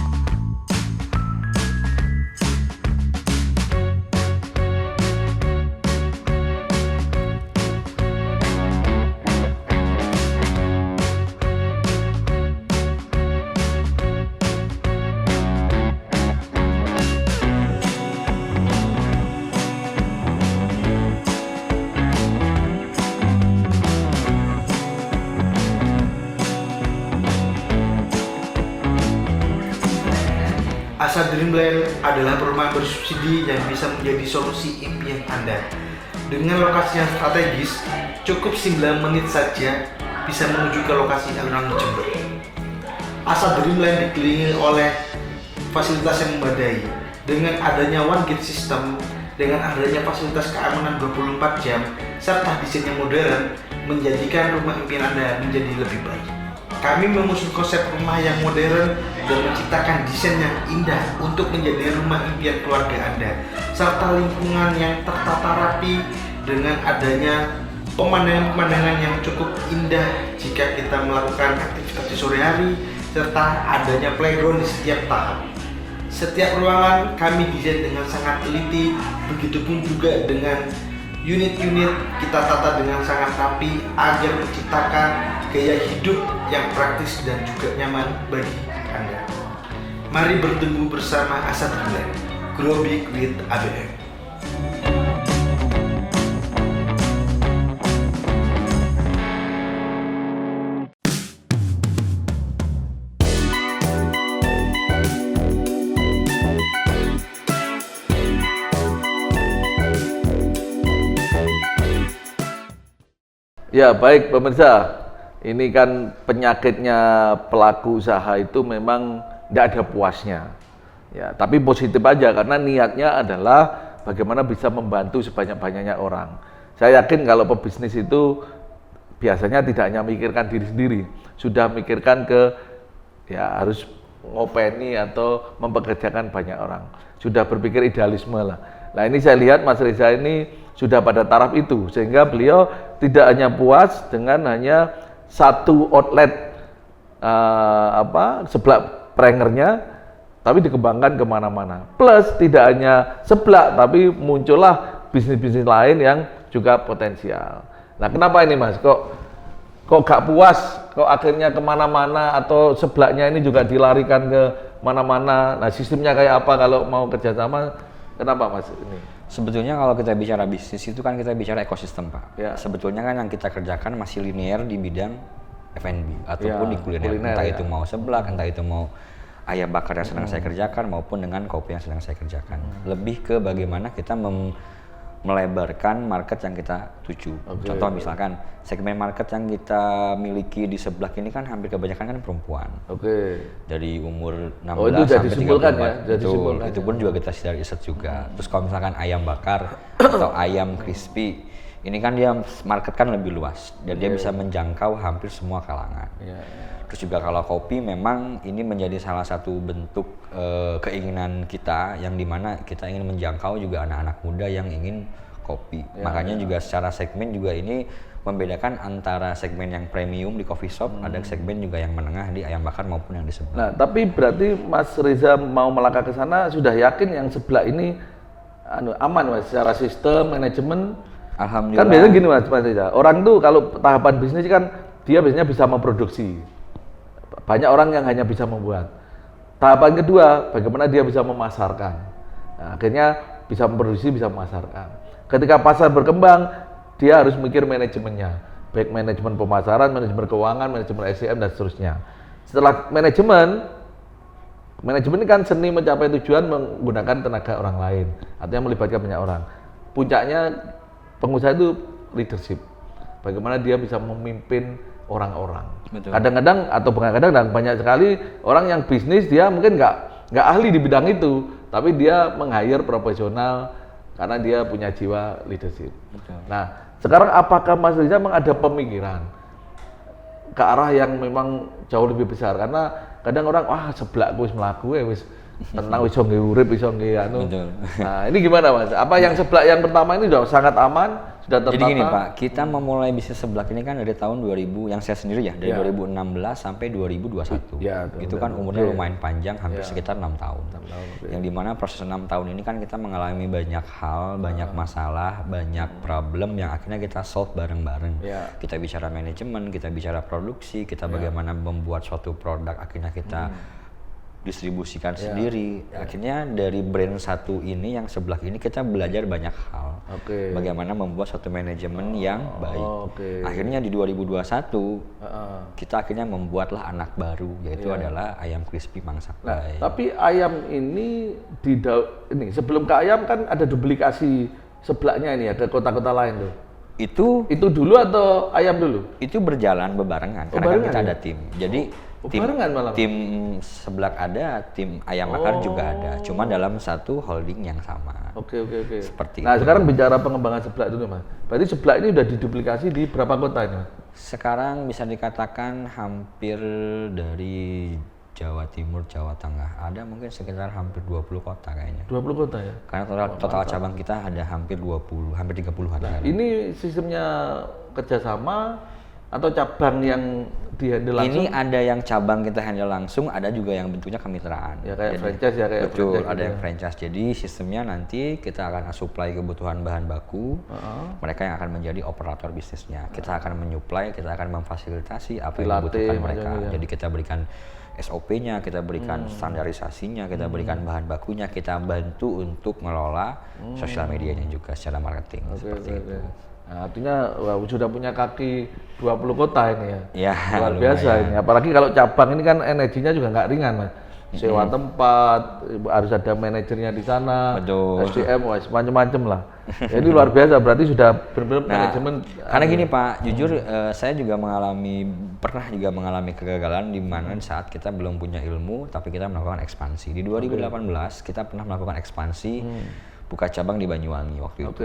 Asa Dreamland adalah perumahan bersubsidi yang bisa menjadi solusi impian Anda. Dengan lokasi yang strategis, cukup 9 menit saja bisa menuju ke lokasi alun-alun Jember. Asa Dreamland dikelilingi oleh fasilitas yang memadai. Dengan adanya one gate system, dengan adanya fasilitas keamanan 24 jam, serta desain yang modern, menjadikan rumah impian Anda menjadi lebih baik. Kami mengusung konsep rumah yang modern dan menciptakan desain yang indah untuk menjadi rumah impian keluarga Anda, serta lingkungan yang tertata rapi dengan adanya pemandangan-pemandangan yang cukup indah jika kita melakukan aktivitas di sore hari, serta adanya playground di setiap tahap. Setiap ruangan kami desain dengan sangat teliti, begitupun juga dengan unit-unit kita tata dengan sangat rapi agar menciptakan gaya hidup yang praktis dan juga nyaman bagi Anda. Mari bertemu bersama Asa Dreamland, Grow Big with ABM. Ya, baik pemirsa. Ini kan penyakitnya pelaku usaha itu memang tidak ada puasnya. Ya, tapi positif aja karena niatnya adalah bagaimana bisa membantu sebanyak-banyaknya orang. Saya yakin kalau pebisnis itu biasanya tidak hanya memikirkan diri sendiri, sudah memikirkan ke ya harus ngopeni atau mempekerjakan banyak orang. Sudah berpikir idealisme lah. Nah, ini saya lihat Mas Reza ini sudah pada taraf itu sehingga beliau tidak hanya puas dengan hanya satu outlet seblak prangernya, tapi dikembangkan kemana-mana. Plus tidak hanya seblak, tapi muncullah bisnis-bisnis lain yang juga potensial. Nah, kenapa ini Mas? Kok gak puas? Kok akhirnya kemana-mana atau seblaknya ini juga dilarikan ke mana-mana? Nah, sistemnya kayak apa kalau mau kerjasama? Kenapa Mas ini? Sebetulnya kalau kita bicara bisnis itu kan kita bicara ekosistem Pak. Ya. Sebetulnya kan yang kita kerjakan masih linear di bidang F&B ataupun Ya, di kuliner. Entah ya. itu mau seblak, entah itu mau ayam bakar yang sedang saya kerjakan maupun dengan kopi yang sedang saya kerjakan. Lebih ke bagaimana kita melebarkan market yang kita tuju. Okay. Contoh misalkan segmen market yang kita miliki di seblak ini kan hampir kebanyakan kan perempuan. Oke. Dari umur 16 Oh, itu jadi sampai simpulkan 34 ya? Jadi simpulkan itu pun juga kita dari riset juga. Terus kalau misalkan ayam bakar atau ayam crispy, ini kan dia market kan lebih luas dan dia bisa menjangkau hampir semua kalangan. Terus juga kalau kopi memang ini menjadi salah satu bentuk keinginan kita yang dimana kita ingin menjangkau juga anak-anak muda yang ingin kopi. Makanya juga secara segmen juga ini membedakan antara segmen yang premium di coffee shop, ada segmen juga yang menengah di ayam bakar maupun yang di seblak. Nah, tapi berarti Mas Reza mau melangkah ke sana sudah yakin yang seblak ini aman Mas secara sistem manajemen? Alhamdulillah. Kan biasanya gini Mas Reza, orang tuh kalau tahapan bisnis kan dia biasanya bisa memproduksi. Banyak orang yang hanya bisa membuat. Tahapan kedua, bagaimana dia bisa memasarkan. Nah, akhirnya bisa memproduksi, bisa memasarkan. Ketika pasar berkembang, dia harus mikir manajemennya. baik manajemen pemasaran, manajemen keuangan, manajemen SDM dan seterusnya. Setelah manajemen ini kan seni mencapai tujuan menggunakan tenaga orang lain, artinya melibatkan banyak orang. Puncaknya pengusaha itu leadership. Bagaimana dia bisa memimpin orang-orang. Kadang-kadang atau kadang-kadang dan banyak sekali orang yang bisnis dia mungkin nggak ahli di bidang itu, tapi dia meng-hire profesional karena dia punya jiwa leadership. Betul. Nah, sekarang apakah Mas Riza memang ada pemikiran ke arah yang memang jauh lebih besar? Karena kadang orang sebelakku wis mlaku wis tenang iso nggih urip iso nggih anu. Betul. Nah, ini gimana Mas? Apa yang seblak yang pertama ini sudah sangat aman, sudah tertata? Jadi gini Pak, kita memulai bisnis seblak ini kan dari tahun 2000 yang saya sendiri ya, dari 2016 sampai 2021. Ya, itu kan umurnya lumayan panjang, hampir sekitar 6 tahun. Yang dimana proses 6 tahun ini kan kita mengalami banyak hal, banyak masalah, banyak problem yang akhirnya kita solve bareng-bareng. Kita bicara manajemen, kita bicara produksi, kita bagaimana membuat suatu produk akhirnya kita distribusikan sendiri. Akhirnya dari brand satu ini yang seblak ini kita belajar banyak hal. Bagaimana membuat suatu manajemen yang baik. Akhirnya di 2021 kita akhirnya membuatlah anak baru, yaitu adalah ayam crispy Mang Saklay. Tapi ayam ini ini sebelum ke ayam kan ada duplikasi seblaknya ini ya ke kota-kota lain tuh. Itu dulu atau ayam dulu? Itu berjalan bebarengan karena kan kita ada tim. Jadi tim seblak ada, tim ayam bakar juga ada. Cuma dalam satu holding yang sama. Oke. Seperti nah, itu. sekarang bicara pengembangan seblak dulu Mas. Berarti seblak ini udah diduplikasi di berapa kota ini Mas? Sekarang bisa dikatakan hampir dari Jawa Timur, Jawa Tengah. Ada mungkin sekitar hampir 20 kota kayaknya. 20 kota ya? Karena total cabang kita ada hampir 20, hampir 30-an. Nah, ini sistemnya kerjasama atau cabang yang di-handle langsung? Ini ada yang cabang kita handle langsung, ada juga yang bentuknya kemitraan. Ya kayak franchise ya? Betul, ada yang franchise. Jadi sistemnya nanti kita akan supply kebutuhan bahan baku, mereka yang akan menjadi operator bisnisnya. Kita akan menyuplai, kita akan memfasilitasi apa yang dibutuhkan mereka. Jadi kita berikan SOP-nya, kita berikan standarisasinya, kita berikan bahan bakunya, kita bantu untuk mengelola sosial medianya juga secara marketing. Seperti itu. Nah, artinya sudah punya kaki 20 kota ini ya. Ya, luar biasa ini. Apalagi kalau cabang ini kan energinya juga nggak ringan Mas. Sewa tempat, harus ada manajernya di sana, SDM, macam-macam lah. Jadi luar biasa, berarti sudah benar-benar manajemen. Karena gini Pak, jujur saya juga pernah mengalami kegagalan di mana saat kita belum punya ilmu, tapi kita melakukan ekspansi. Di 2018 kita pernah melakukan ekspansi, buka cabang di Banyuwangi waktu itu.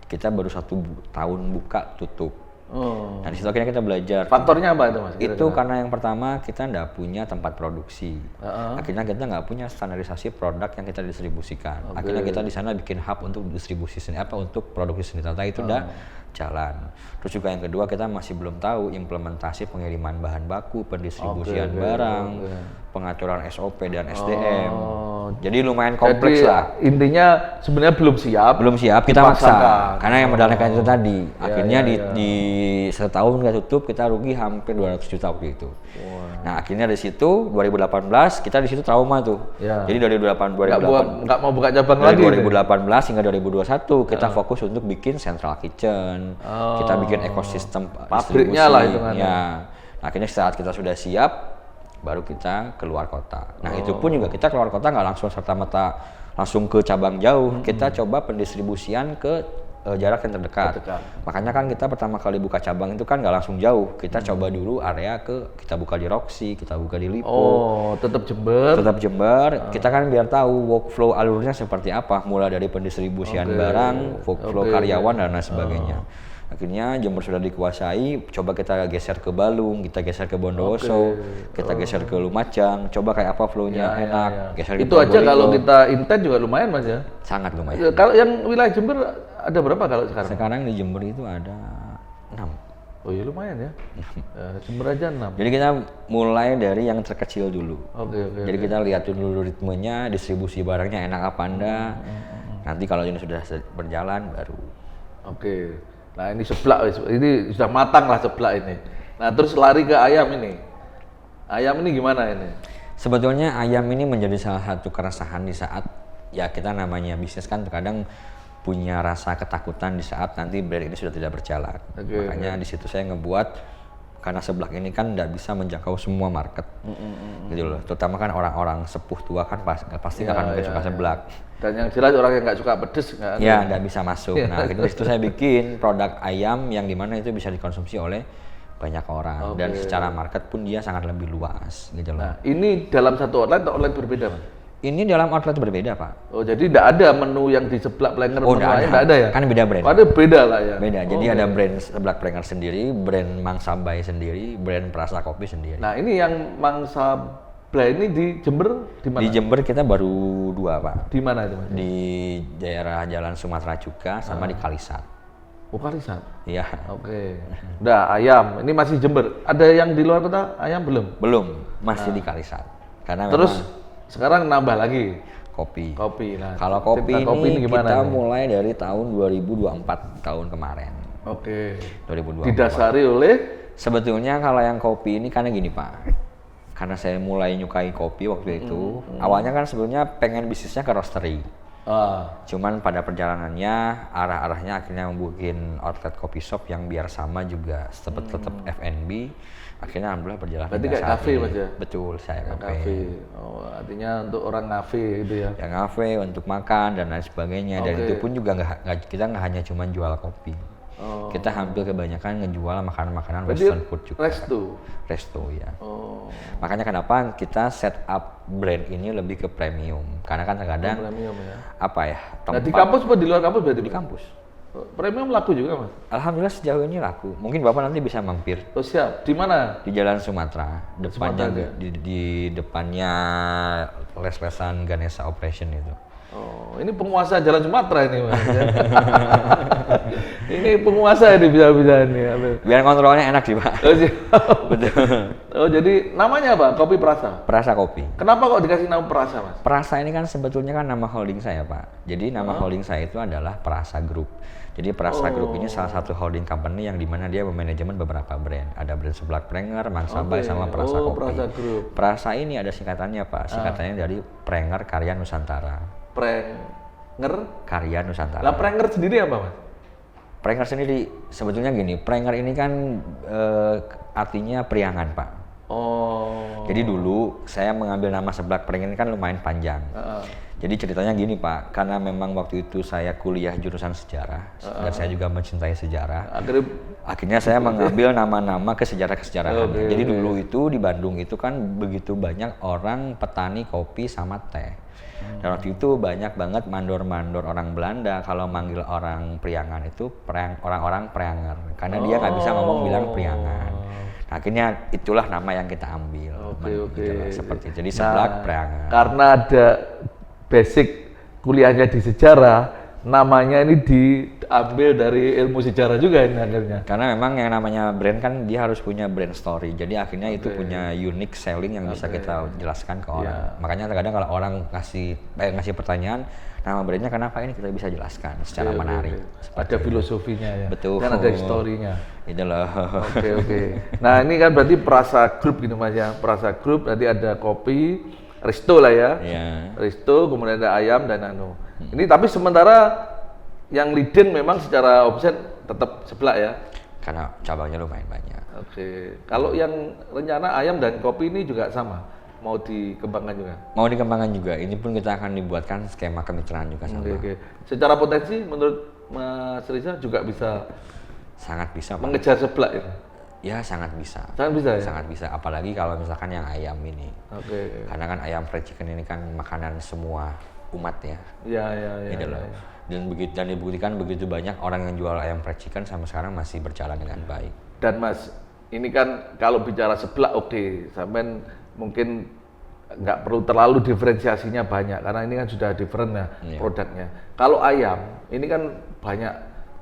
Kita baru 1 tahun buka tutup. Nah di situ akhirnya kita belajar. Faktornya apa itu Mas? Itu karena yang pertama kita nggak punya tempat produksi. Akhirnya kita nggak punya standarisasi produk yang kita distribusikan. Akhirnya kita di sana bikin hub untuk distribusi seni, untuk produksi seni tata itu udah jalan. Terus juga yang kedua kita masih belum tahu implementasi pengiriman bahan baku, pendistribusian barang, pengaturan SOP dan SDM. Jadi lumayan kompleks lah. Intinya sebenarnya belum siap kita maksa. Karena yang modalnya itu tadi. Akhirnya di setahun nggak tutup kita rugi hampir 200 juta waktu itu. Nah akhirnya dari situ 2018 kita di situ trauma tuh. Jadi dari 2018 nggak mau buka cabang dari lagi. 2018 hingga 2021 kita fokus untuk bikin central kitchen, kita bikin ekosistem pabriknya lah itu kan. Ya. Nah, akhirnya saat kita sudah siap baru kita keluar kota. Nah itu pun juga kita keluar kota nggak langsung serta-merta langsung ke cabang jauh. Kita coba pendistribusian ke jarak yang terdekat. Makanya kan kita pertama kali buka cabang itu kan nggak langsung jauh. Kita coba dulu area kita buka di Roxy, kita buka di Lipo. Tetap Jember. Kita kan biar tahu workflow alurnya seperti apa, mulai dari pendistribusian barang, workflow karyawan dan lain sebagainya. Akhirnya Jember sudah dikuasai, coba kita geser ke Balung, kita geser ke Bondowoso, kita geser ke Lumajang, coba kayak apa flow-nya enak. Geser itu aja kalau kita intent juga lumayan Mas ya? Sangat lumayan. Kalau yang wilayah Jember ada berapa kalau sekarang? Sekarang di Jember itu ada 6. Oh iya lumayan ya, Jember aja 6. Jadi kita mulai dari yang terkecil dulu. Jadi kita lihat dulu ritmenya, distribusi barangnya enak apa enggak. Nanti kalau ini sudah berjalan baru. Nah ini seblak, ini sudah matang lah seblak ini. Nah terus lari ke ayam ini. Ayam ini gimana ini? Sebetulnya ayam ini menjadi salah satu keresahan di saat ya kita namanya bisnis kan terkadang punya rasa ketakutan di saat nanti brand ini sudah tidak berjalan. Makanya di situ saya ngebuat, karena seblak ini kan nggak bisa menjangkau semua market, gitu loh. Terutama kan orang-orang sepuh tua kan pasti nggak akan mungkin suka seblak. Dan yang jelas orang yang nggak suka pedes nggak bisa masuk. Nah, di situ saya bikin produk ayam yang dimana itu bisa dikonsumsi oleh banyak orang, dan secara market pun dia sangat lebih luas, gitu loh. Nah, ini dalam satu outlet atau outlet berbeda, Mas? Ini dalam outlet berbeda, Pak. Oh, jadi tidak ada menu yang di seblak Plenger Nggak ada ya? Kan beda brand. Ada beda lah ya. Beda. Jadi ada brand seblak Plenger sendiri, brand Mang Sabai sendiri, brand Perasa Kopi sendiri. Nah, ini yang Mang Sabai ini di Jember di mana? Di Jember kita baru 2, Pak. Di mana itu, Mas? Di daerah Jalan Sumatera juga sama di Kalisat. Oh, Kalisat. Iya. Oke. Udah, ayam. Ini masih Jember. Ada yang di luar kota ayam belum? Belum, masih di Kalisat. Karena terus sekarang nambah lagi kopi. Nah, kalau kopi ini gimana kita nih? mulai dari tahun 2024, tahun kemarin. Oke. 2024. Didasari oleh sebetulnya kalau yang kopi ini karena gini, Pak. Karena saya mulai nyukai kopi waktu itu. Awalnya kan sebetulnya pengen bisnisnya ke roastery. Cuman pada perjalanannya arah-arahnya akhirnya membuat outlet kopi shop yang biar sama juga tetap F&B. Akhirnya alhamdulillah berjalan. Berarti kayak kafe, Mas ya? Betul, saya kafe. Oh, artinya untuk orang kafe gitu ya? Yang kafe untuk makan dan lain sebagainya. Dan itu pun juga kita nggak hanya cuma jual kopi. Kita hampir kebanyakan ngejual makanan-makanan western food juga. Resto ya. Makanya kenapa kita set up brand ini lebih ke premium. Karena kan terkadang premium ya. Apa ya? Nah, di kampus apa di luar kampus berarti? Di kampus. Premium laku juga, Mas? Alhamdulillah sejauh ini laku. Mungkin Bapak nanti bisa mampir. Oh, siap. Di mana? Di Jalan Sumatera. Depannya di depannya les-lesan Ganesha Operation itu. Oh, ini penguasa Jalan Sumatera ini, Mas. Ini penguasa ini bisa-bisa ini. Biar kontrolnya enak sih, Pak. Oh, siap. Betul. Oh, jadi namanya apa? Kopi Perasa? Perasa Kopi. Kenapa kok dikasih nama Perasa, Mas? Perasa ini kan sebetulnya kan nama holding saya, Pak. Jadi nama holding saya itu adalah Perasa Group. Jadi Perasa Group ini salah satu holding company yang dimana dia memanajemen beberapa brand. Ada brand seblak Plenger, Mang Sabai, sama Perasa Kopi. Perasa Group. Perasa ini ada singkatannya, Pak. Singkatannya dari Plenger Karya Nusantara. Plenger? Karya Nusantara. Lah Plenger sendiri apa, Mas? Plenger sendiri sebetulnya gini, Plenger ini kan artinya priangan, Pak. Oh. Jadi dulu saya mengambil nama seblak Plenger ini kan lumayan panjang. Jadi ceritanya gini, Pak, karena memang waktu itu saya kuliah jurusan sejarah dan saya juga mencintai sejarah. Akhirnya saya mengambil nama-nama kesejarah-kesejarahan. Jadi dulu itu di Bandung itu kan begitu banyak orang petani kopi sama teh. Dan waktu itu banyak banget mandor-mandor orang Belanda kalau manggil orang Priangan itu orang-orang Prianger. Karena dia nggak bisa ngomong bilang Priangan. Nah, akhirnya itulah nama yang kita ambil. Gitu, seperti itu. Jadi seblak Priangan. Karena ada basic kuliahnya di sejarah, namanya ini diambil dari ilmu sejarah juga ini akhirnya. Karena memang yang namanya brand kan dia harus punya brand story. Jadi akhirnya itu punya unique selling yang bisa kita jelaskan ke orang. Makanya kadang kalau orang ngasih pertanyaan, nama brandnya kenapa, ini kita bisa jelaskan secara menarik. Ada filosofinya ya. Betul. Dan ada historinya. Itu loh. Oke. Nah, ini kan berarti Perasa Group gitu, Mas ya. Perasa Group nanti ada kopi, resto lah ya. Resto, kemudian ada ayam dan Ini tapi sementara yang leading memang secara omset tetap seblak ya. Karena cabangnya lumayan banyak. Oke. Kalau yang rencana ayam dan kopi ini juga sama, mau dikembangkan juga? Mau dikembangkan juga. Ini pun kita akan dibuatkan skema kemitraan juga sama. Oke. Secara potensi menurut Mas Riza juga bisa sangat bisa, Pak, mengejar seblak ya? Ya sangat bisa. Sangat bisa ya? Sangat bisa, apalagi kalau misalkan yang ayam ini. Oke. Karena kan ayam fried chicken ini kan makanan semua umat ya. Iya. Gitu loh. Dan dibuktikan begitu banyak orang yang jual ayam fried chicken sampai sekarang masih berjalan dengan baik. Dan Mas, ini kan kalau bicara seblak sampean mungkin nggak perlu terlalu diferensiasinya banyak karena ini kan sudah different ya produknya. Kalau ayam, ini kan banyak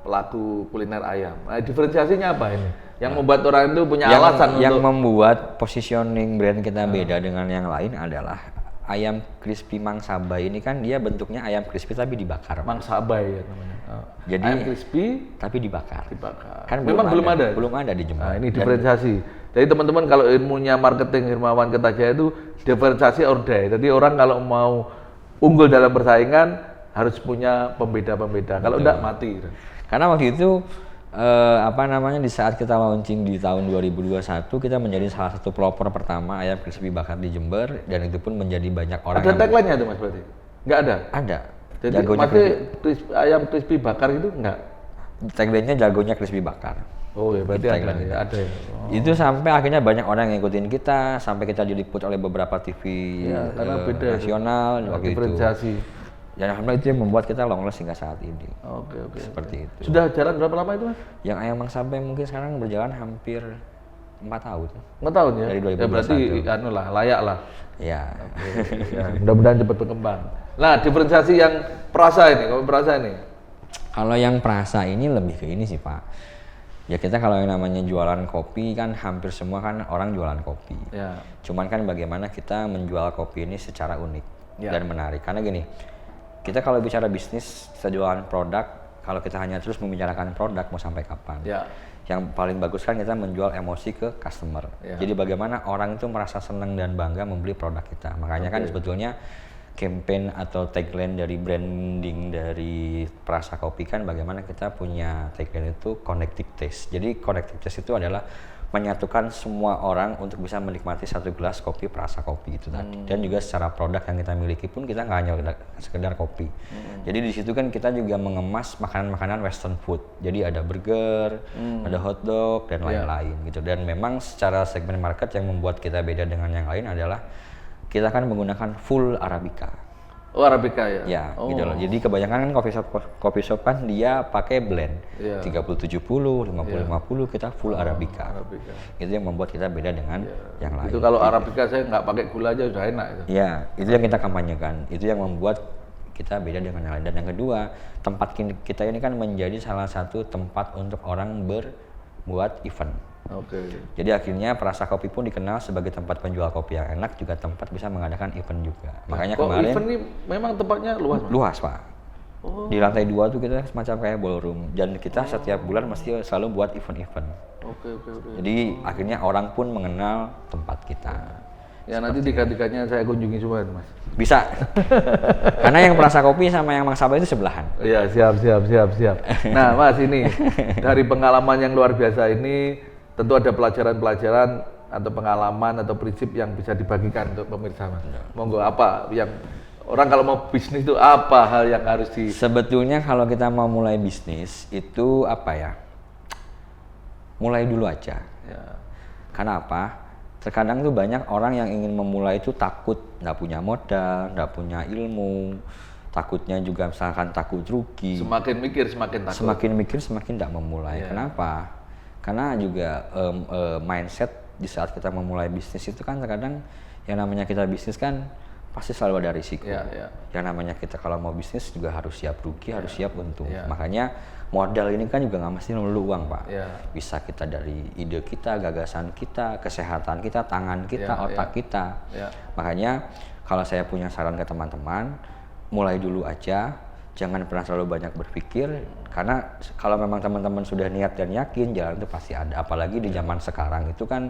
pelaku kuliner ayam. Nah, diferensiasinya apa ini? Yang membuat orang itu punya alasan yang untuk membuat positioning brand kita beda dengan yang lain adalah ayam crispy Mang Sabai ini kan dia bentuknya ayam crispy tapi dibakar. Mang Sabai ya namanya. Jadi ayam crispy tapi dibakar. Kan memang belum ada. Belum ada di Jember. Nah, ini diferensiasi. Jadi teman-teman kalau ilmunya marketing Hermawan Kertajaya itu diferensiasi ordai. Jadi orang kalau mau unggul dalam persaingan harus punya pembeda-pembeda. Kalau enggak mati. Karena waktu itu di saat kita launching di tahun 2021 kita menjadi salah satu pelopor pertama ayam crispy bakar di Jember, dan itu pun menjadi banyak orang. Ada tagline-nya tuh Mas berarti? Enggak ada? Ada. Jadi ayam crispy bakar itu enggak? Tagline-nya jagonya crispy bakar. Oh ya, berarti ada ya. Oh. Itu sampai akhirnya banyak orang yang ngikutin kita, sampai kita diliput oleh beberapa TV nasional waktu diferensiasi. Dan alhamdulillah itu yang membuat kita long last hingga saat ini. Oke. Seperti itu. Sudah jalan berapa lama itu Mas? Yang ayam Mang Sabai mungkin sekarang berjalan hampir 4 tahun. 4 tahun ya? Dari 2021. Ya berarti layak lah. Ya. Ya, mudah-mudahan cepat berkembang. Nah, diferensiasi yang perasa ini, kalau perasa ini? Kalau yang perasa ini lebih ke ini sih Pak. Ya kita kalau yang namanya jualan kopi kan hampir semua kan orang jualan kopi. Ya. Cuman kan bagaimana kita menjual kopi ini secara unik dan menarik. Karena gini, kita kalau bicara bisnis, kita jualan produk, kalau kita hanya terus membicarakan produk mau sampai kapan? Ya. Yang paling bagus kan kita menjual emosi ke customer. Ya. Jadi bagaimana orang itu merasa senang dan bangga membeli produk kita. Makanya kan sebetulnya campaign atau tagline dari branding dari Perasa Kopi kan bagaimana kita punya tagline itu connected taste. Jadi connected taste itu adalah menyatukan semua orang untuk bisa menikmati satu gelas kopi Perasa Kopi itu tadi. Dan juga secara produk yang kita miliki pun kita nggak hanya sekedar kopi. Jadi di situ kan kita juga mengemas makanan-makanan western food. Jadi ada burger, ada hotdog dan lain-lain gitu. Dan memang secara segmen market yang membuat kita beda dengan yang lain adalah kita kan menggunakan full Arabica. Oh, Arabica ya? Ya, gitu loh. Jadi kebanyakan kan coffee shop kan dia pakai blend. 30-70, 50-50, kita full Arabica. Itu yang membuat kita beda dengan yang lain. Itu kalau Arabica saya nggak pakai gula aja udah enak itu. Ya, itu yang kita kampanyekan. Itu yang membuat kita beda dengan yang lain. Dan yang kedua, tempat kita ini kan menjadi salah satu tempat untuk orang berbuat event. Oke. Jadi akhirnya Perasa Kopi pun dikenal sebagai tempat penjual kopi yang enak, juga tempat bisa mengadakan event juga. Makanya kemarin event ini memang tempatnya luas, Pak? Luas, Pak. Oh. Di lantai 2 tuh kita semacam kayak ballroom, dan kita setiap bulan mesti selalu buat event-event. Oke. Jadi akhirnya orang pun mengenal tempat kita. Ya nanti tiga-tiganya saya kunjungi semua, Mas. Bisa. Karena yang Perasa Kopi sama yang Mang Sabai itu sebelahan. Iya, siap. Nah, Mas, ini dari pengalaman yang luar biasa ini tentu ada pelajaran-pelajaran atau pengalaman atau prinsip yang bisa dibagikan untuk pemirsa, Mas. Monggo, apa yang orang kalau mau bisnis itu apa hal yang harus di... Sebetulnya kalau kita mau mulai bisnis itu mulai dulu aja. Ya. Karena apa? Terkadang tuh banyak orang yang ingin memulai itu takut, nggak punya modal, nggak punya ilmu, takutnya juga misalkan takut rugi. Semakin mikir semakin takut. Semakin mikir semakin nggak memulai. Kenapa? Karena juga mindset di saat kita memulai bisnis itu kan terkadang yang namanya kita bisnis kan pasti selalu ada risiko. Yang namanya kita kalau mau bisnis juga harus siap rugi, harus siap untung. Makanya modal ini kan juga nggak mesti melulu uang, Pak. Bisa kita dari ide kita, gagasan kita, kesehatan kita, tangan kita, otak kita. Makanya kalau saya punya saran ke teman-teman, mulai dulu aja. Jangan pernah terlalu banyak berpikir, karena kalau memang teman-teman sudah niat dan yakin, jalan itu pasti ada. Apalagi di zaman sekarang itu kan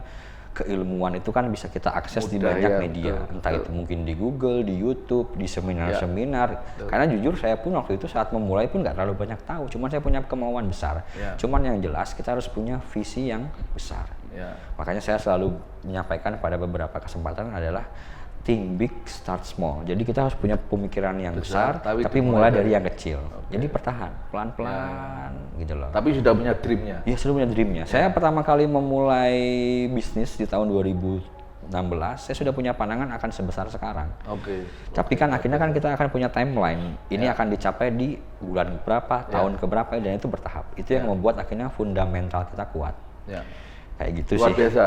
keilmuan itu kan bisa kita akses di banyak media. Entah itu mungkin di Google, di YouTube, di seminar-seminar. Karena jujur saya pun waktu itu saat memulai pun nggak terlalu banyak tahu. Cuman saya punya kemauan besar. Cuman yang jelas kita harus punya visi yang besar. Makanya saya selalu menyampaikan pada beberapa kesempatan adalah think big, start small. Jadi kita harus punya pemikiran yang besar, tapi mulai dari yang kecil. Jadi bertahan, pelan-pelan gitu loh. Tapi sudah punya dream-nya? Iya, sudah punya dream-nya. Saya pertama kali memulai bisnis di tahun 2016, saya sudah punya pandangan akan sebesar sekarang. Tapi kan akhirnya kan kita akan punya timeline. Ini akan dicapai di bulan berapa, tahun keberapa, dan itu bertahap. Itu yang membuat akhirnya fundamental kita kuat. Kayak gitu luar sih. Biasa.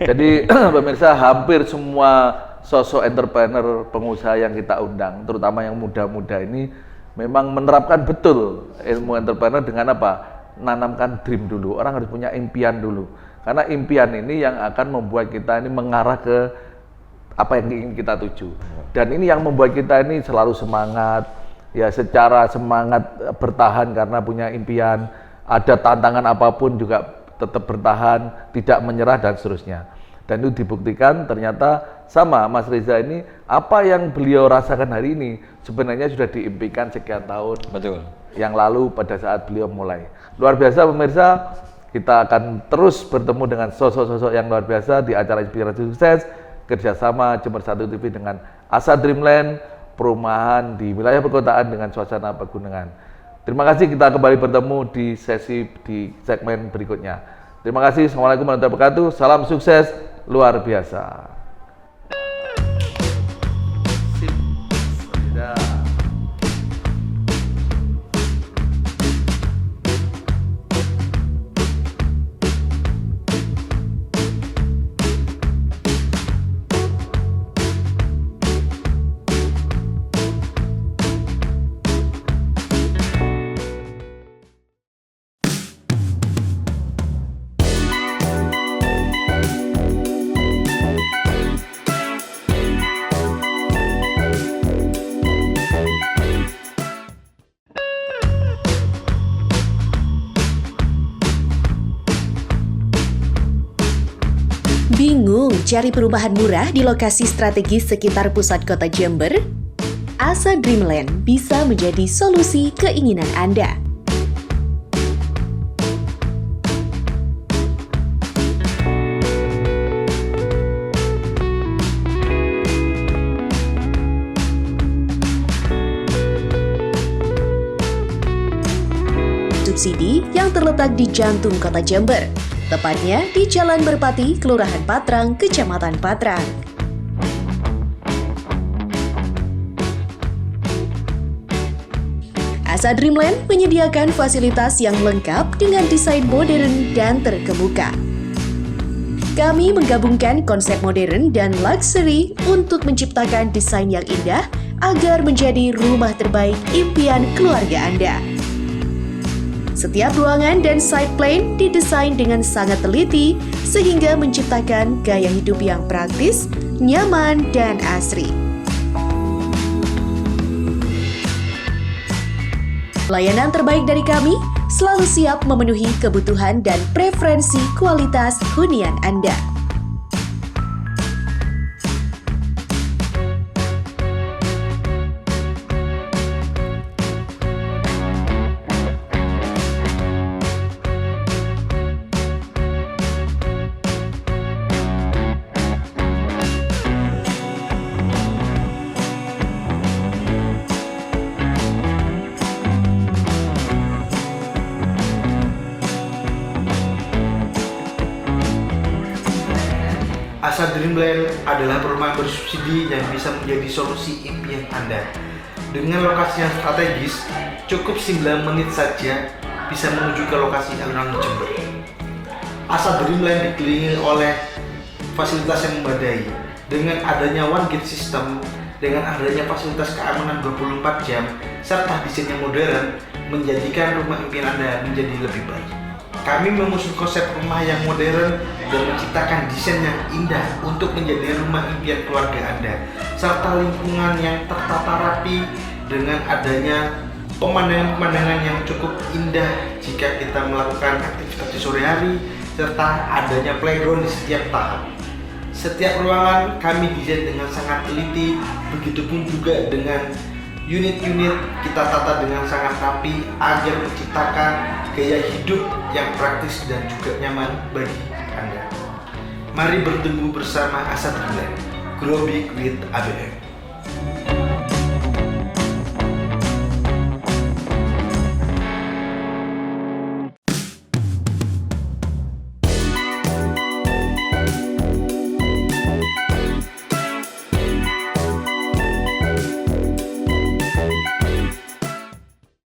Jadi pemirsa, hampir semua sosok entrepreneur, pengusaha yang kita undang, terutama yang muda-muda ini memang menerapkan betul ilmu entrepreneur dengan apa? Nanamkan dream dulu. Orang harus punya impian dulu. Karena impian ini yang akan membuat kita ini mengarah ke apa yang ingin kita tuju. Dan ini yang membuat kita ini selalu semangat, ya secara semangat bertahan karena punya impian. Ada tantangan apapun juga tetap bertahan, tidak menyerah dan seterusnya. Dan itu dibuktikan ternyata sama Mas Reza ini, apa yang beliau rasakan hari ini sebenarnya sudah diimpikan sekian tahun Betul. yang lalu pada saat beliau mulai. Luar biasa pemirsa, kita akan terus bertemu dengan sosok-sosok yang luar biasa di acara Inspirasi Sukses kerjasama Jember 1 TV dengan Asa Dreamland, perumahan di wilayah perkotaan dengan suasana pegunungan. Terima kasih, kita kembali bertemu di segmen berikutnya. Terima kasih, Assalamualaikum warahmatullahi wabarakatuh, salam sukses luar biasa. Bingung cari perumahan murah di lokasi strategis sekitar pusat kota Jember? Asa Dreamland bisa menjadi solusi keinginan Anda. Subsidi yang terletak di jantung kota Jember, tepatnya di Jalan Merpati, Kelurahan Patrang, Kecamatan Patrang. Asa Dreamland menyediakan fasilitas yang lengkap dengan desain modern dan terkemuka. Kami menggabungkan konsep modern dan luxury untuk menciptakan desain yang indah agar menjadi rumah terbaik impian keluarga Anda. Setiap ruangan dan side plan didesain dengan sangat teliti sehingga menciptakan gaya hidup yang praktis, nyaman, dan asri. Layanan terbaik dari kami selalu siap memenuhi kebutuhan dan preferensi kualitas hunian Anda. Asa Dreamland adalah perumahan bersubsidi yang bisa menjadi solusi impian Anda. Dengan lokasi yang strategis, cukup 9 menit saja bisa menuju ke lokasi alun-alun Jember. Asa Dreamland dikelilingi oleh fasilitas yang memadai. Dengan adanya one gate system, dengan adanya fasilitas keamanan 24 jam, serta desain yang modern, menjadikan rumah impian Anda menjadi lebih baik. Kami mengusung konsep rumah yang modern dan menciptakan desain yang indah untuk menjadi rumah impian keluarga Anda, serta lingkungan yang tertata rapi dengan adanya pemandangan-pemandangan yang cukup indah jika kita melakukan aktivitas di sore hari, serta adanya playground di setiap tahap. Setiap ruangan kami desain dengan sangat teliti, begitupun juga dengan unit-unit kita tata dengan sangat rapi agar menciptakan gaya hidup yang praktis dan juga nyaman bagi Anda. Mari bertemu bersama Asa Dreamland, Grow Big with ABM.